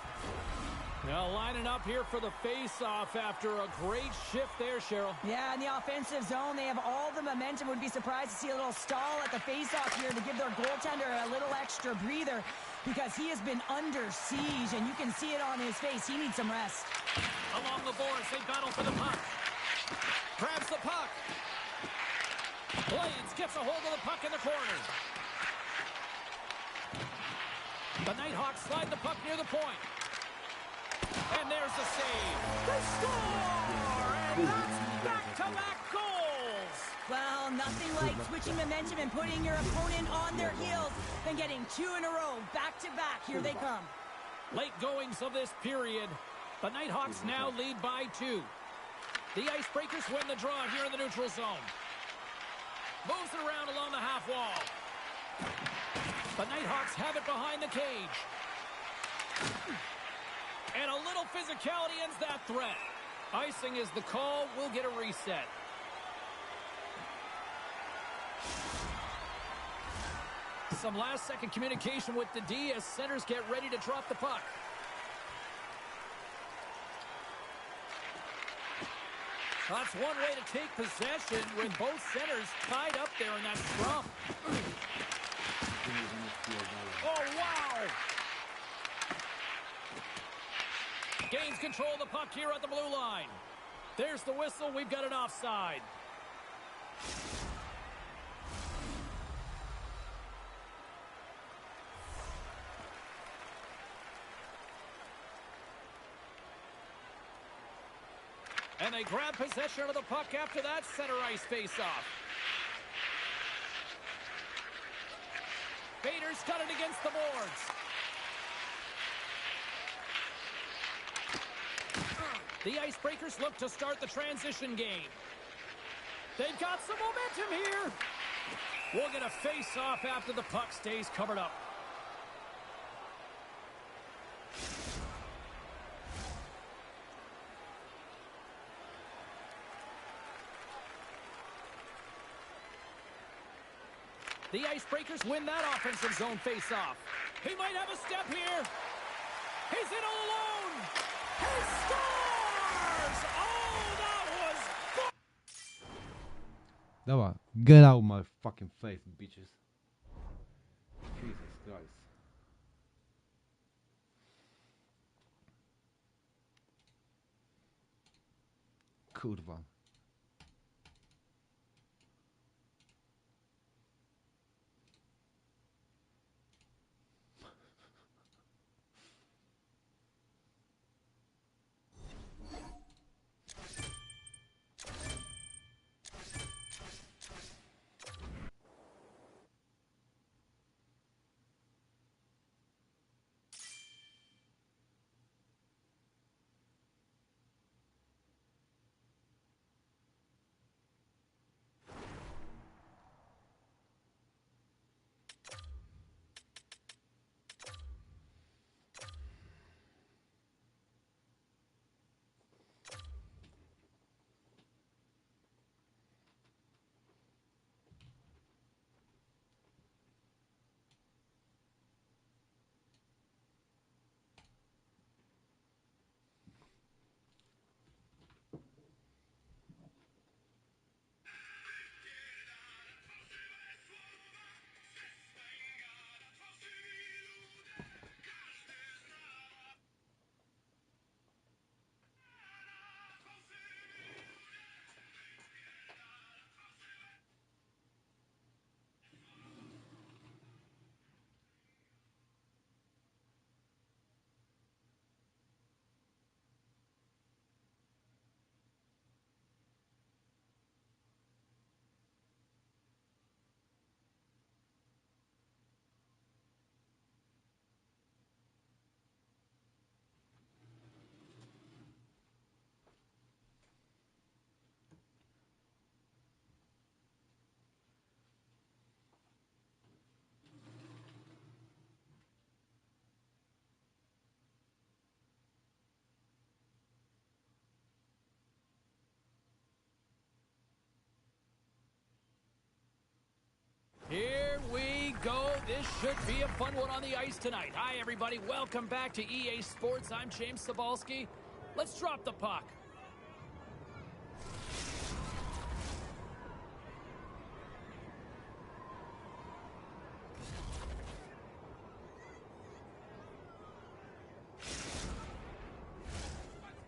Now lining up here for the face-off after a great shift there, Cheryl. Yeah, in the offensive zone, they have all the momentum. Would be surprised to see a little stall at the face-off here to give their goaltender a little extra breather because he has been under siege, and you can see it on his face. He needs some rest. Along the boards, they battle for the puck. Grabs the puck. Blades gets a hold of the puck in the corner. The Nighthawks slide the puck near the point. And there's the save. They score! And that's back-to-back goals! Well, nothing like switching momentum and putting your opponent on their heels than getting two in a row, back-to-back. Here they come. Late goings of this period. The Nighthawks now lead by 2. The Icebreakers win the draw here in the neutral zone. Moves it around along the half wall. The Nighthawks have it behind the cage. And a little physicality ends that threat. Icing is the call. We'll get a reset. Some last-second communication with the D as centers get ready to drop the puck. That's one way to take possession with both centers tied up there in that scrum. Oh, wow! Gains control of the puck here at the blue line. There's the whistle. We've got an offside. And they grab possession of the puck after that center ice face-off. Bader's got it against the boards. The Icebreakers look to start the transition game. They've got some momentum here. We'll get a face-off after the puck stays covered up. The Icebreakers win that offensive zone face-off. He might have a step here. He's in all alone. He scores! Oh, that was good. Dobra, get out my fucking face, bitches. Jesus Christ. Kurwa. this should be a fun one on the ice tonight. Hi, everybody. Welcome back to EA Sports. I'm James Cebulski. Let's drop the puck.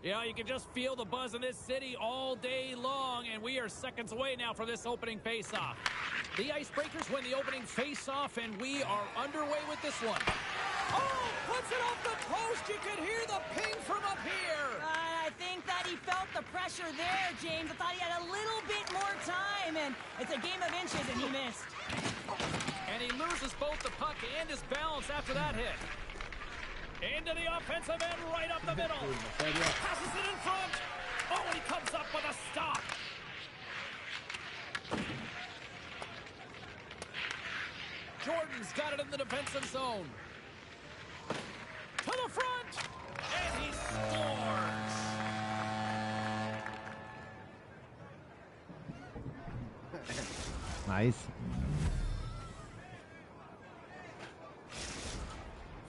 Yeah, you can just feel the buzz in this city all day long, and we are seconds away now from this opening faceoff. The Icebreakers win the opening faceoff, and we are underway with this one. Oh, puts it off the post. You can hear the ping from up here. I think that he felt the pressure there, James. I thought he had a little bit more time, and it's a game of inches, and he missed. And he loses both the puck and his balance after that hit. Into the offensive end, right up the middle. Passes it in front. Oh, and he comes up with a stop. Jordan's got it in the defensive zone. To the front. And he scores. Nice.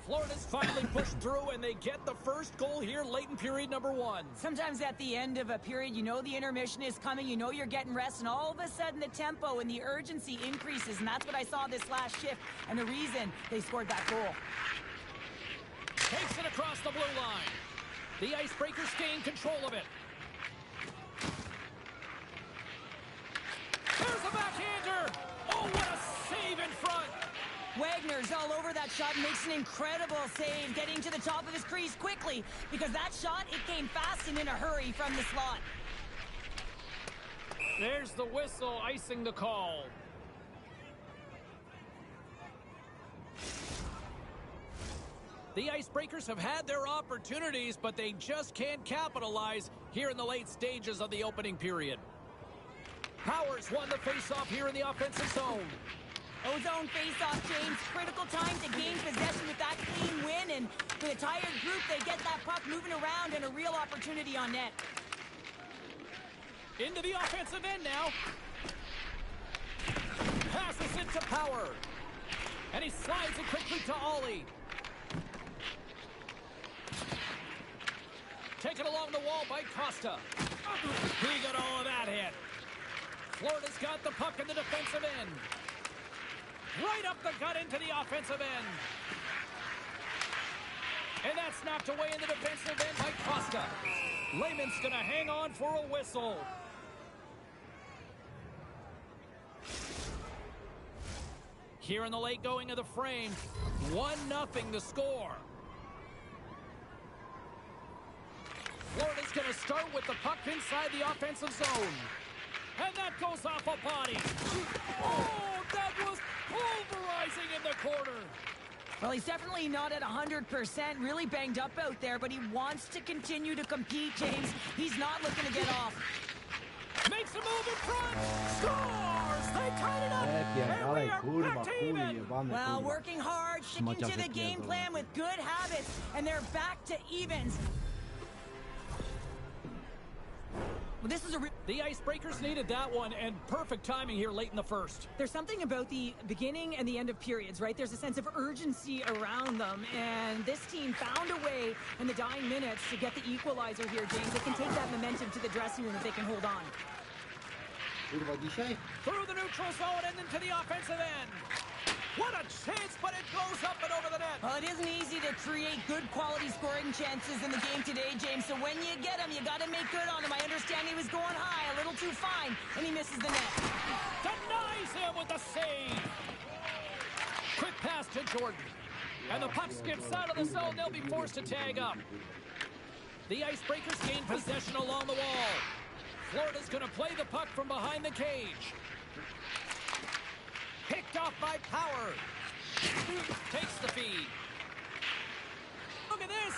Florida's finally pushed through, and they get the first goal here late in period number 1. Sometimes at the end of a period, you know the intermission is coming, you know you're getting rest, and all of a sudden the tempo and the urgency increases, and that's what I saw this last shift, and the reason they scored that goal. Takes it across the blue line. The Icebreakers gain control of it. There's a backhander. Oh, what a save in front. Wagner's all over that shot, makes an incredible save, getting to the top of his crease quickly, because that shot, it came fast and in a hurry from the slot. There's the whistle, icing the call. The Icebreakers have had their opportunities, but they just can't capitalize here in the late stages of the opening period. Powers won the faceoff here in the offensive zone. Ozone face-off, James. Critical time to gain possession with that clean win, and for the tired group, they get that puck moving around and a real opportunity on net. Into the offensive end now. Passes it to Power. And he slides it quickly to Ollie. Taken along the wall by Costa. He got all of that hit. Florida's got the puck in the defensive end. Right up the gut into the offensive end. And that's knocked away in the defensive end by Costa. Lehman's going to hang on for a whistle. Here in the late going of the frame, 1-0 the score. Florida's going to start with the puck inside the offensive zone. And that goes off a body. Oh, that was pulverizing in the corner. Well, he's definitely not at 100%, really banged up out there, but he wants to continue to compete, James. He's not looking to get off. Makes a move in front. Scores! They tied it up. And we are back to even. Well, working hard, sticking to the game plan with good habits, and they're back to evens. Well, this is the Icebreakers needed that one, and perfect timing here late in the first. There's something about the beginning and the end of periods, right? There's a sense of urgency around them, and this team found a way in the dying minutes to get the equalizer here, James. They can take that momentum to the dressing room if they can hold on. Through the neutral zone and into the offensive end. What a chance, but it goes up and over the net. Well, it isn't easy to create good quality scoring chances in the game today, James. So when you get them, you got to make good on them. I understand he was going high, a little too fine, and he misses the net. Denies him with the save. Quick pass to Jordan. And the puck skips out of the zone. They'll be forced to tag up. The Icebreakers gain possession along the wall. Florida's going to play the puck from behind the cage. Picked off by Power. Takes the feed. Look at this.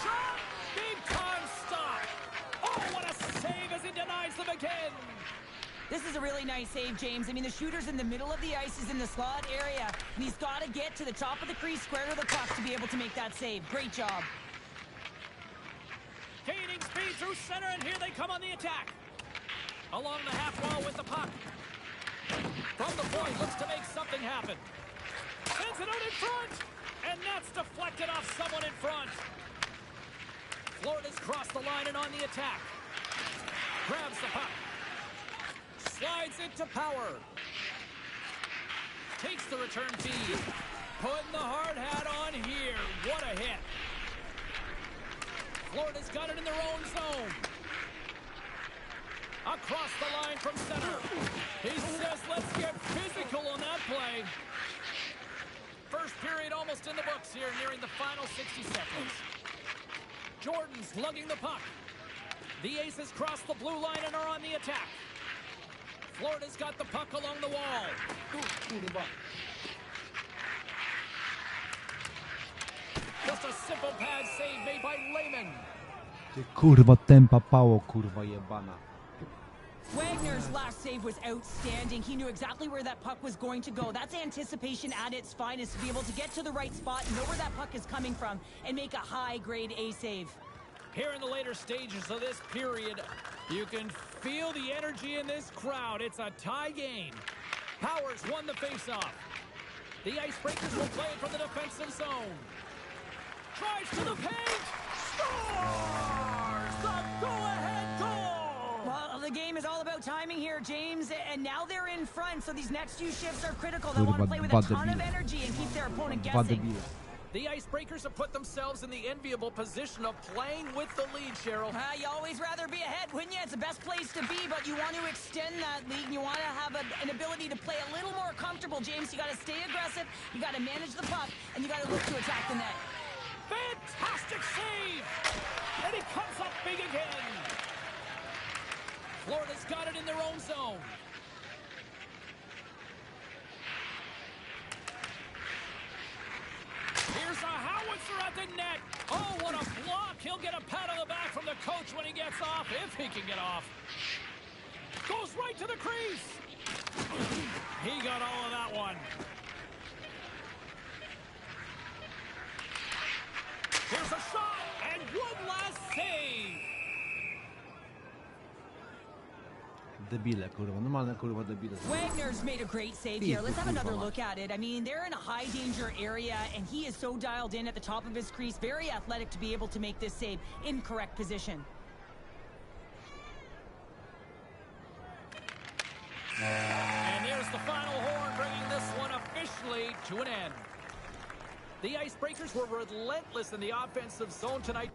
Shot. Big time stop. Oh, what a save as he denies them again. This is a really nice save, James. I mean, the shooter's in the middle of the ice. He's in the slot area. And he's got to get to the top of the crease, square to the puck to be able to make that save. Great job. Gaining speed through center, and here they come on the attack. Along the half wall with the puck. From the point, looks to make something happen. Sends it out in front. And that's deflected off someone in front. Florida's crossed the line and on the attack. Grabs the puck. Slides it to Power. Takes the return feed. Putting the hard hat on here. What a hit. Florida's got it in their own zone. Across the line from center. He says, let's get physical on that play. First period almost in the books here, nearing the final 60 seconds. Jordan's lugging the puck. The Aces cross the blue line and are on the attack. Florida's got the puck along the wall. Just a simple pad save made by Lehman. Ty kurwa tempa pało, kurwa jebana. Wagner's last save was outstanding. He knew exactly where that puck was going to go. That's anticipation at its finest, to be able to get to the right spot, know where that puck is coming from, and make a high-grade A save. Here in the later stages of this period, you can feel the energy in this crowd. It's a tie game. Powers won the faceoff. The Icebreakers will play it from the defensive zone. Drives to the paint. Scores the go-ahead goal. Well, the game is all about timing here, James, and now they're in front, so these next few shifts are critical. They want to play with a ton of energy and keep their opponent guessing. The Icebreakers have put themselves in the enviable position of playing with the lead, Cheryl. You always rather be ahead, wouldn't you? It's the best place to be, but you want to extend that lead. You want to have an ability to play a little more comfortable, James. You got to stay aggressive, you got to manage the puck, and you got to look to attack the net. Fantastic save! And he comes up big again. Florida's got it in their own zone. Here's a howitzer at the net. Oh, what a block. He'll get a pat on the back from the coach when he gets off, if he can get off. Goes right to the crease. He got all of that one. Here's a shot, and one last save. Debile, kurwa, normalne kurwa debile. Wagner's made a great save here. Let's have another look at it. I mean, they're in a high danger area, and he is so dialed in at the top of his crease, very athletic to be able to make this save in correct position. And there's the final horn, bringing this one officially to an end. The Icebreakers were relentless in the offensive zone tonight.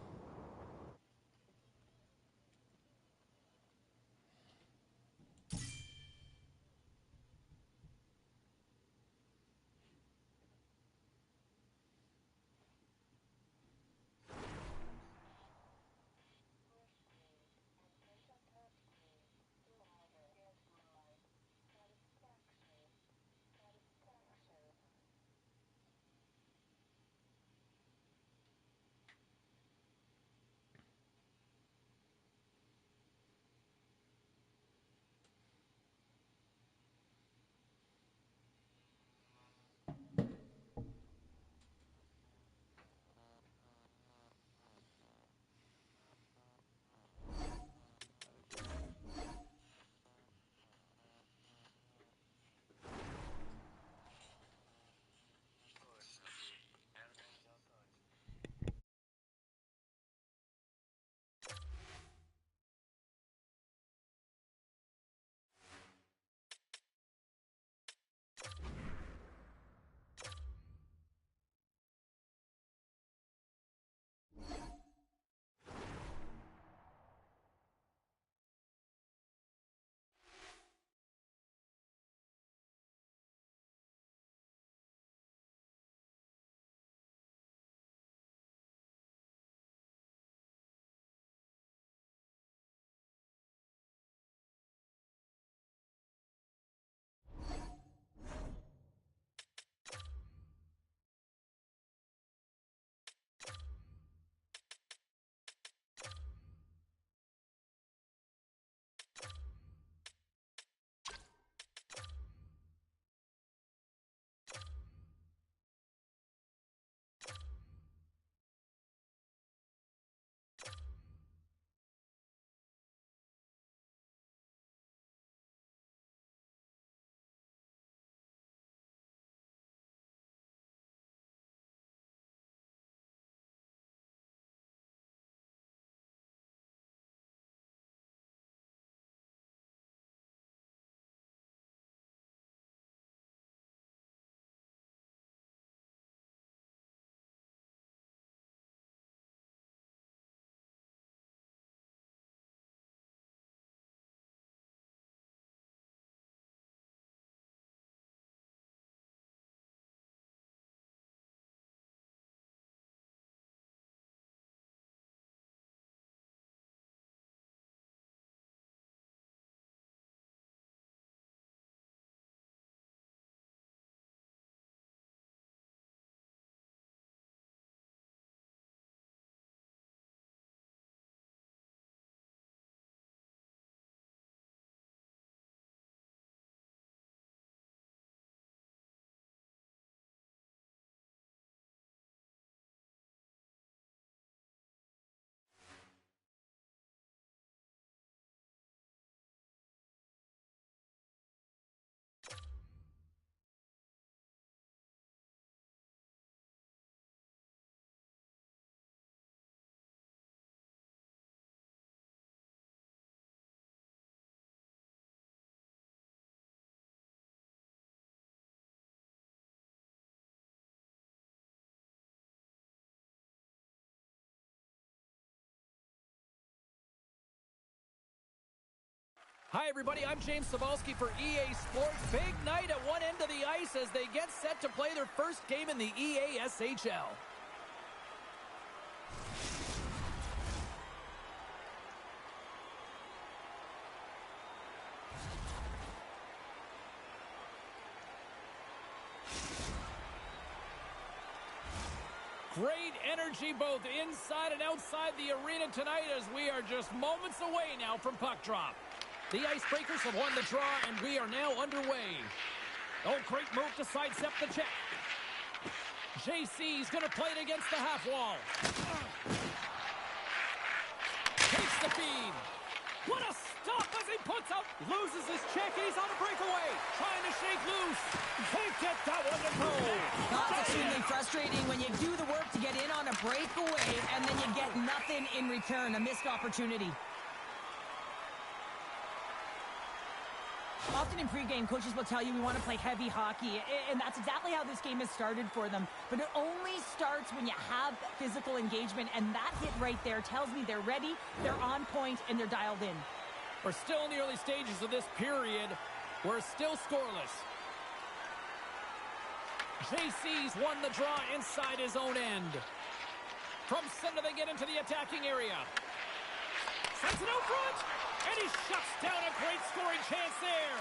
Hi, everybody. I'm James Cebulski for EA Sports. Big night at one end of the ice as they get set to play their first game in the EASHL. Great energy both inside and outside the arena tonight as we are just moments away now from puck drop. The Icebreakers have won the draw, and we are now underway. Oh, great move to sidestep the check. JC's going to play it against the half wall. Takes the feed. What a stop as he puts out. Loses his check, and he's on a breakaway. Trying to shake loose. Can't get that one to go. That's extremely frustrating when you do the work to get in on a breakaway, and then you get nothing in return. A missed opportunity. Often in pregame, coaches will tell you we want to play heavy hockey, and that's exactly how this game has started for them. But it only starts when you have physical engagement, and that hit right there tells me they're ready, they're on point, and they're dialed in. We're still in the early stages of this period. We're still scoreless. JC's won the draw inside his own end. From center, they get into the attacking area. Sends it out front, and he shuts down a great scoring chance there.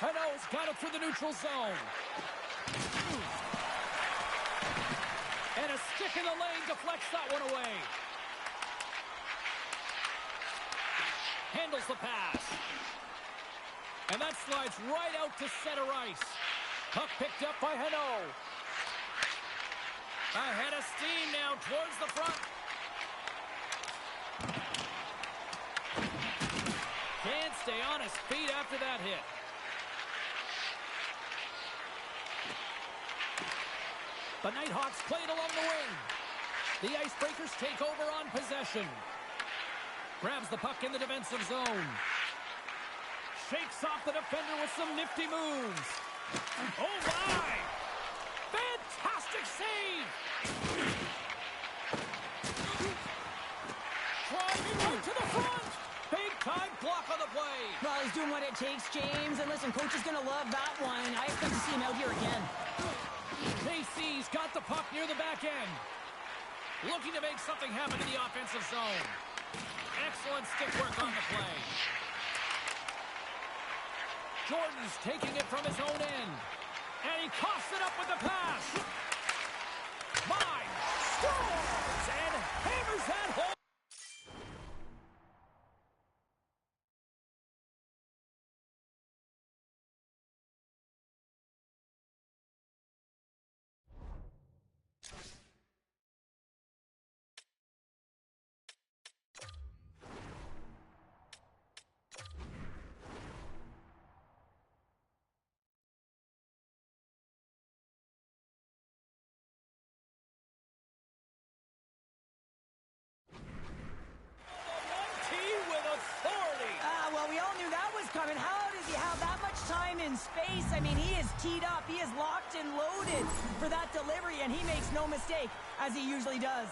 Hano's got it through the neutral zone. And a stick in the lane deflects that one away. Handles the pass. And that slides right out to center ice. Puck picked up by Hano. Ahead of steam now towards the front. Can't stay on his feet after that hit. The Nighthawks played along the wing. The Icebreakers take over on possession. Grabs the puck in the defensive zone. Shakes off the defender with some nifty moves. Oh, my! Fantastic save! Driving right to the front! Big-time block on the play. Well, he's doing what it takes, James. And listen, coach is going to love that one. I expect to see him out here again. JC's got the puck near the back end. Looking to make something happen in the offensive zone. Excellent stick work on the play. Jordan's taking it from his own end. And he coughs it up with the pass. Mine scores and hammers that home. Coming. How does he have that much time in space? I mean, he is teed up. He is locked and loaded for that delivery, and he makes no mistake, as he usually does.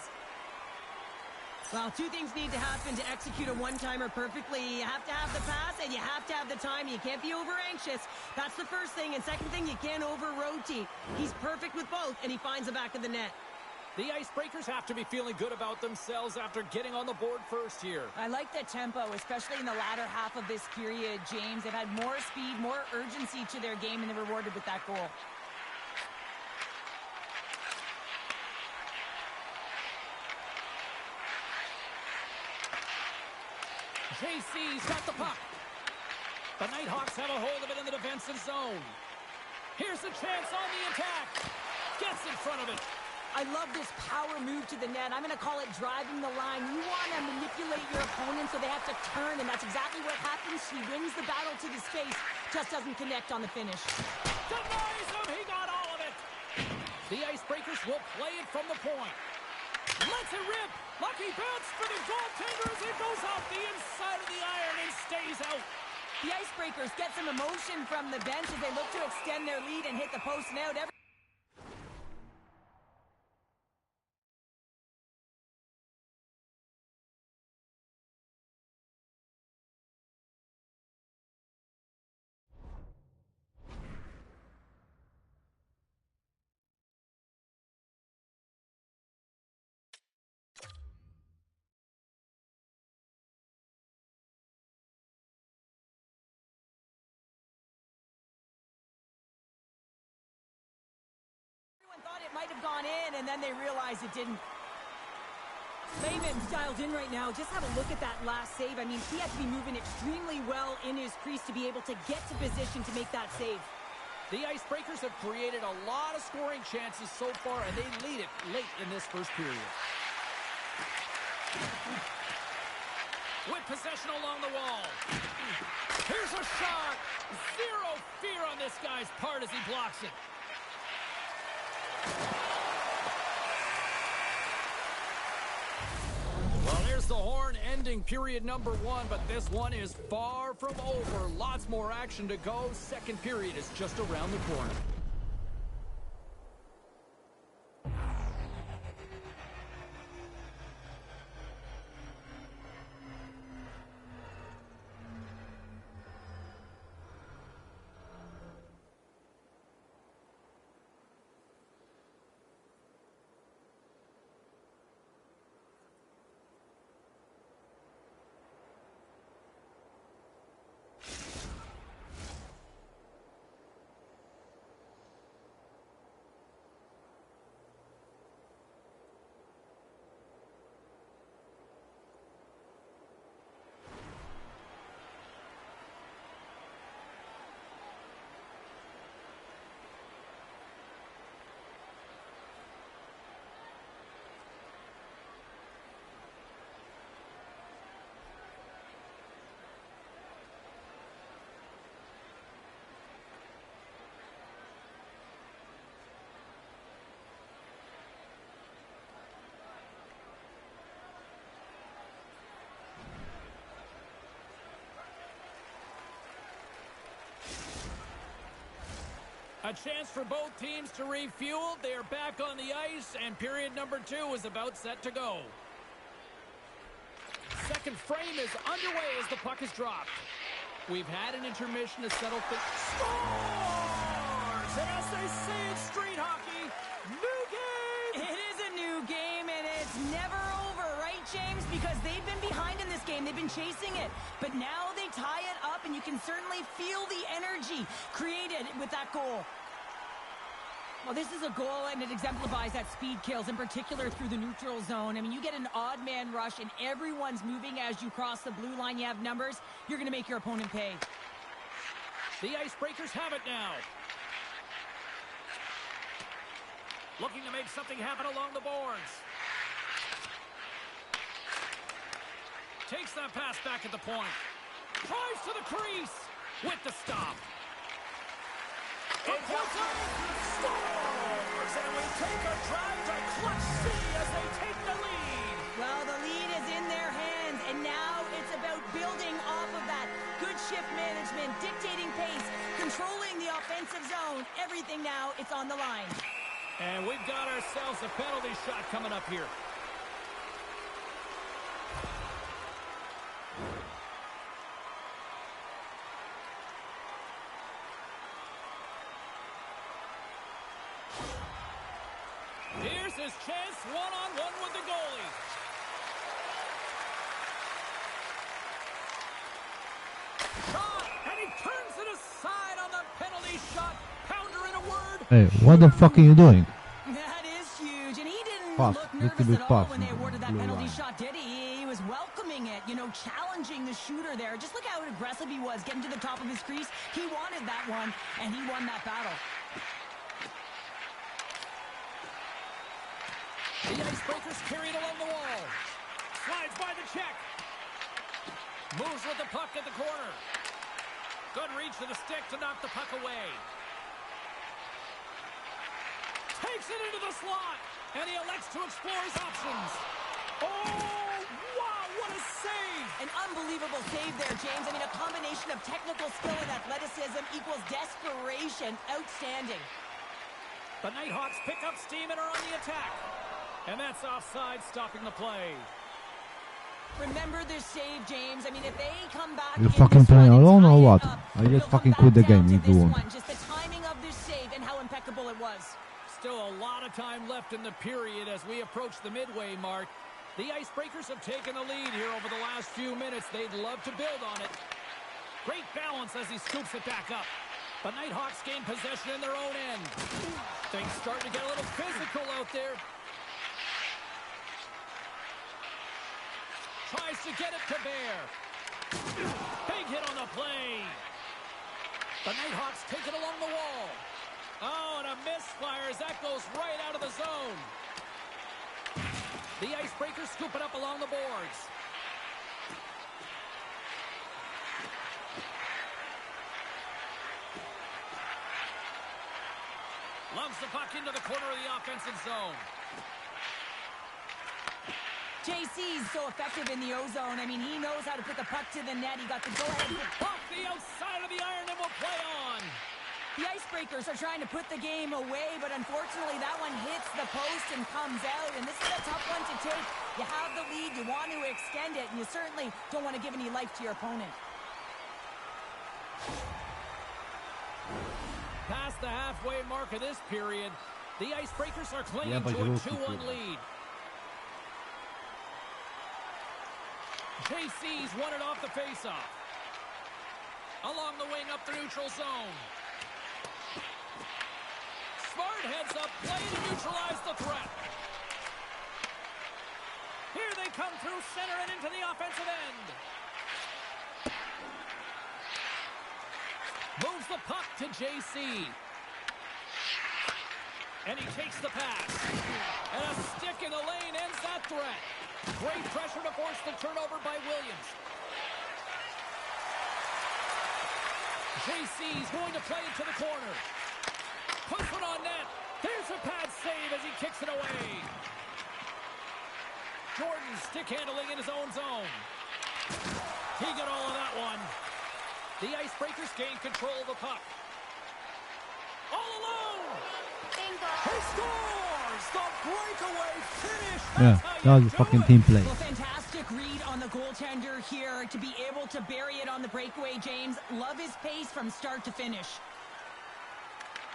Well, two things need to happen to execute a one-timer perfectly. You have to have the pass, and you have to have the time. You can't be over-anxious. That's the first thing. And second thing, you can't over-rotate. He's perfect with both, and he finds the back of the net. The Icebreakers have to be feeling good about themselves after getting on the board first here. I like the tempo, especially in the latter half of this period, James. They've had more speed, more urgency to their game, and they're rewarded with that goal. JC's got the puck. The Nighthawks have a hold of it in the defensive zone. Here's a chance on the attack. Gets in front of it. I love this power move to the net. I'm going to call it driving the line. You want to manipulate your opponent so they have to turn, and that's exactly what happens. He wins the battle to the space, just doesn't connect on the finish. Denies him. He got all of it. The Icebreakers will play it from the point. Lets it rip. Lucky bounce for the goaltender as it goes off the inside of the iron and stays out. The Icebreakers get some emotion from the bench as they look to extend their lead and hit the post and out. might have gone in, and then they realized it didn't. Lehman's dialed in right now. Just have a look at that last save. I mean, he had to be moving extremely well in his crease to be able to get to position to make that save. The Icebreakers have created a lot of scoring chances so far, and they lead it late in this first period. With possession along the wall. Here's a shot. Zero fear on this guy's part as he blocks it. Well, here's the horn ending period number 1, but this one is far from over. Lots more action to go. Second period is just around the corner. A chance for both teams to refuel. They are back on the ice, and period number 2 is about set to go. Second frame is underway as the puck is dropped. We've had an intermission to settle things. Scores! And as they say in street hockey, new game! It is a new game, and it's never over, right, James? Because they've been behind in this game. They've been chasing it. But now they tie it up, and you can certainly feel the energy created with that goal. Well, this is a goal, and it exemplifies that speed kills, in particular through the neutral zone. I mean, you get an odd man rush, and everyone's moving as you cross the blue line. You have numbers. You're going to make your opponent pay. The Icebreakers have it now. Looking to make something happen along the boards. Takes that pass back at the point. Tries to the crease with the stop. From point scores! And we take a drive to Clutch City as they take the lead. Well, the lead is in their hands, and now it's about building off of that. Good shift management, dictating pace, controlling the offensive zone. Everything now, it's on the line. And we've got ourselves a penalty shot coming up here. Here's his chance, one-on-one with the goalie. Shot, and he turns it aside on the penalty shot. Pounder in a word. Hey, what the fuck are you doing? That is huge, and he didn't Pass, look little nervous bit at all pass when they in the awarded that blue penalty line. shot, did he? He was welcoming it, you know, challenging the shooter there. Just look how aggressive he was, getting to the top of his crease. He wanted that one, and he won that battle. The Icebreakers carry it along the wall. Slides by the check. Moves with the puck at the corner. Good reach to the stick to knock the puck away. Takes it into the slot, and he elects to explore his options. Oh, wow, what a save! An unbelievable save there, James. I mean, a combination of technical skill and athleticism equals desperation. Outstanding. The Nighthawks pick up steam and are on the attack. And that's offside, stopping the play. Remember this save, James. I mean, if they come back... You in fucking this playing one and alone or tie it what? up, I just it'll fucking come quit the back down game to if you this want. one. Just the timing of this save and how impeccable it was. Still a lot of time left in the period as we approach the midway mark. The Icebreakers have taken the lead here over the last few minutes. They'd love to build on it. Great balance as he scoops it back up. The Nighthawks gain possession in their own end. Things starting to get a little physical out there. Tries to get it to bear. Big hit on the play. The Nighthawks take it along the wall. Oh, and a misfire as that goes right out of the zone. The Icebreakers scoop it up along the boards. Lumps the puck into the corner of the offensive zone. JC's so effective in the O-zone. I mean, he knows how to put the puck to the net. He got the go-ahead. Off the outside of the iron and will play on. The Icebreakers are trying to put the game away, but unfortunately that one hits the post and comes out. And this is a tough one to take. You have the lead, you want to extend it, and you certainly don't want to give any life to your opponent. Past the halfway mark of this period, the Icebreakers are clinging to a 2-1 lead. JC's won it off the faceoff. Along the wing up the neutral zone. Smart heads up play to neutralize the threat. Here they come through center and into the offensive end. Moves the puck to JC. And he takes the pass. And a stick in the lane ends that threat. Great pressure to force the turnover by Williams. JC's going to play it to the corner. Puts it on net. There's a pad save as he kicks it away. Jordan stick handling in his own zone. He got all of that one. The Icebreakers gain control of the puck. All alone. He scores the breakaway finish. Yeah, that was a fucking team play. Well, fantastic read on the goaltender here to be able to bury it on the breakaway, James. Love his pace from start to finish.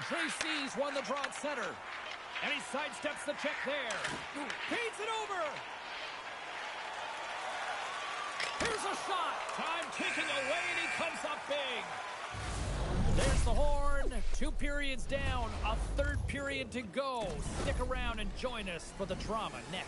JC's won the draw at center. And he sidesteps the check there. Feeds it over. Here's a shot. Time ticking away, and he comes up big. There's the horn. 2 periods down. A third period to go. Stick around and join us for the drama next.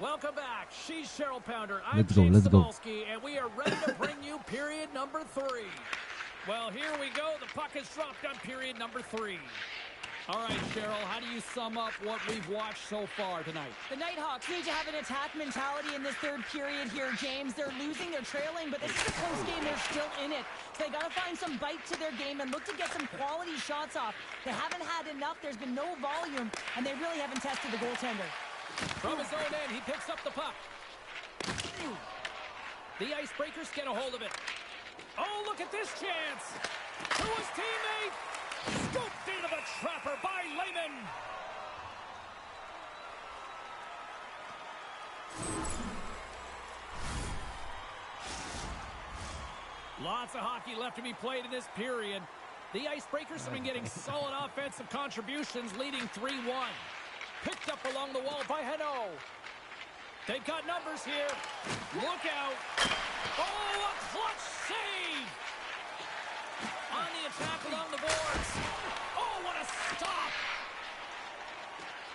Welcome back. She's Cheryl Pounder. I'm James Cebulski, and we are ready to bring you period number 3. Well, here we go. The puck is dropped on period number 3. All right, Cheryl, how do you sum up what we've watched so far tonight? The Nighthawks need to have an attack mentality in this third period here, James. They're losing, they're trailing, but this is a close game. They're still in it. So they got to find some bite to their game and look to get some quality shots off. They haven't had enough. There's been no volume, and they really haven't tested the goaltender. From his own end, he picks up the puck. The Icebreakers get a hold of it. Oh, look at this chance. To his teammate. Scooped into the trapper by Lehman. Lots of hockey left to be played in this period. The Icebreakers have been getting solid offensive contributions, leading 3-1. Picked up along the wall by Hano. They've got numbers here. Look out. Oh, a clutch save. On the attack along the boards. Oh, what a stop.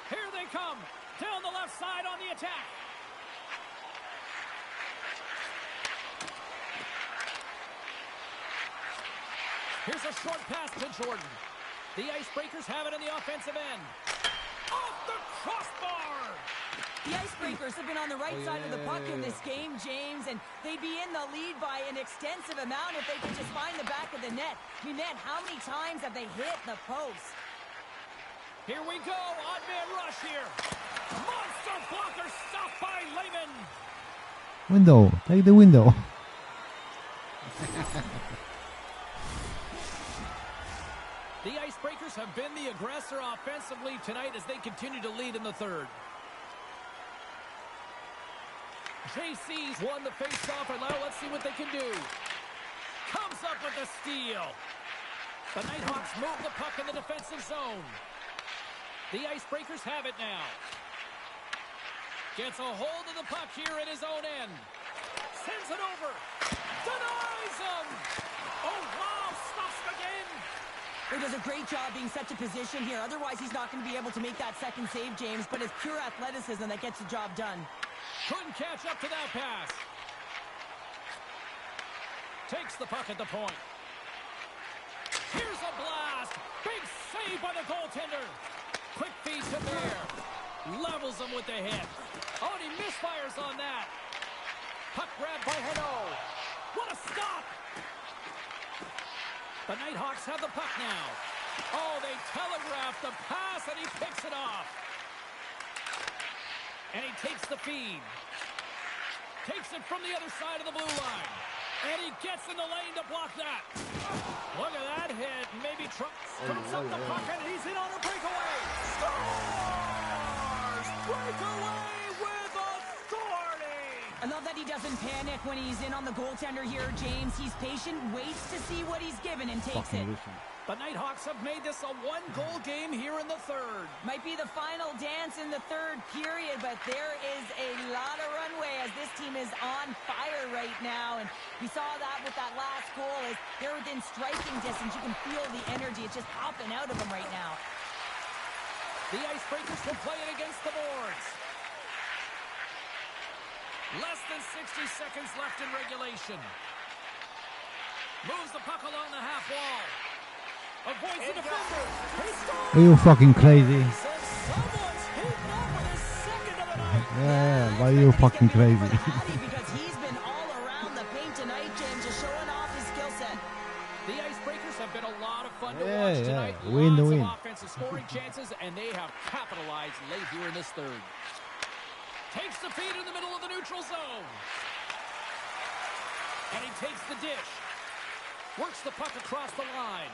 Here they come. Down the left side on the attack. Here's a short pass to Jordan. The Icebreakers have it in the offensive end. Off the crossbar! The Icebreakers have been on the right side of the puck in this game, James, and they'd be in the lead by an extensive amount if they could just find the back of the net. I mean, man, how many times have they hit the post? Here we go, odd man rush here. Monster blocker stopped by Lehman. Window, take the window. The Icebreakers have been the aggressor offensively tonight as they continue to lead in the third. JC's won the faceoff, and now let's see what they can do. Comes up with the steal. The Nighthawks move the puck in the defensive zone. The Icebreakers have it now. Gets a hold of the puck here in his own end. Sends it over. Denies him. Oh, wow. Stops him again. He does a great job being set to position here. Otherwise, he's not going to be able to make that second save, James. But it's pure athleticism that gets the job done. Couldn't catch up to that pass. Takes the puck at the point. Here's a blast. Big save by the goaltender. Quick feed to Bear. Levels him with the hit. Oh, and he misfires on that. Puck grab by Hano. What a stop! The Nighthawks have the puck now. Oh, they telegraph the pass, and he picks it off. And he takes the feed. Takes it from the other side of the blue line. And he gets in the lane to block that. Look at that hit. Maybe comes up the puck, and he's in on a breakaway. Scores! Breakaway with authority! I love that he doesn't panic when he's in on the goaltender here, James. He's patient, waits to see what he's given, and takes it. The Nighthawks have made this a one-goal game here in the third. Might be the final dance in the third period, but there is a lot of runway as this team is on fire right now. And we saw that with that last goal as they're within striking distance. You can feel the energy. It's just popping out of them right now. The Icebreakers will play it against the boards. Less than 60 seconds left in regulation. Moves the puck along the half wall. Avoids the defender. Are you fucking crazy? Someone's heating up with his second of the night. Yeah, why are you fucking crazy? Because he's been all around the paint tonight, James, just showing off his skill set. The Icebreakers have been a lot of fun to Yeah, watch yeah. tonight. Win the Lots win. of offensive scoring chances, and they have capitalized late here in this third. Takes the feed in the middle of the neutral zone. And he takes the dish. Works the puck across the line.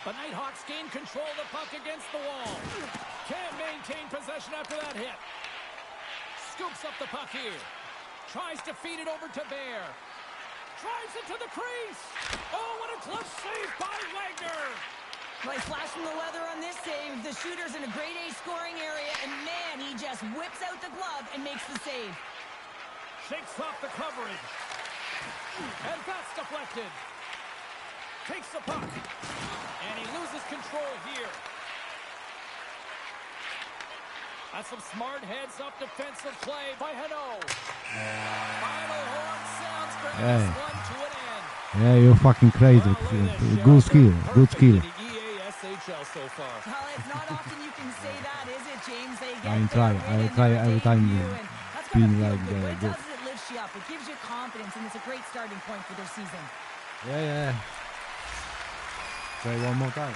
The Nighthawks gain control of the puck against the wall. Can't maintain possession after that hit. Scoops up the puck here. Tries to feed it over to Bear. Drives it to the crease. Oh, what a close save by Wagner. Nice flash from the leather on this save. The shooter's in a grade A scoring area, and man, he just whips out the glove and makes the save. Shakes off the coverage. And that's deflected. Takes the puck. And he loses control here. That's some smart heads-up defensive play by Hano. Final horn sounds for this one to an end. Yeah, you're fucking crazy. Good skill, good skill. The EASHL so far. Well, it's not often you can say that, is it, James? They get I try every time that's being gonna like feel good. What it good. does is it lifts you up. It gives you confidence, and it's a great starting point for their season. Yeah. Say one more time.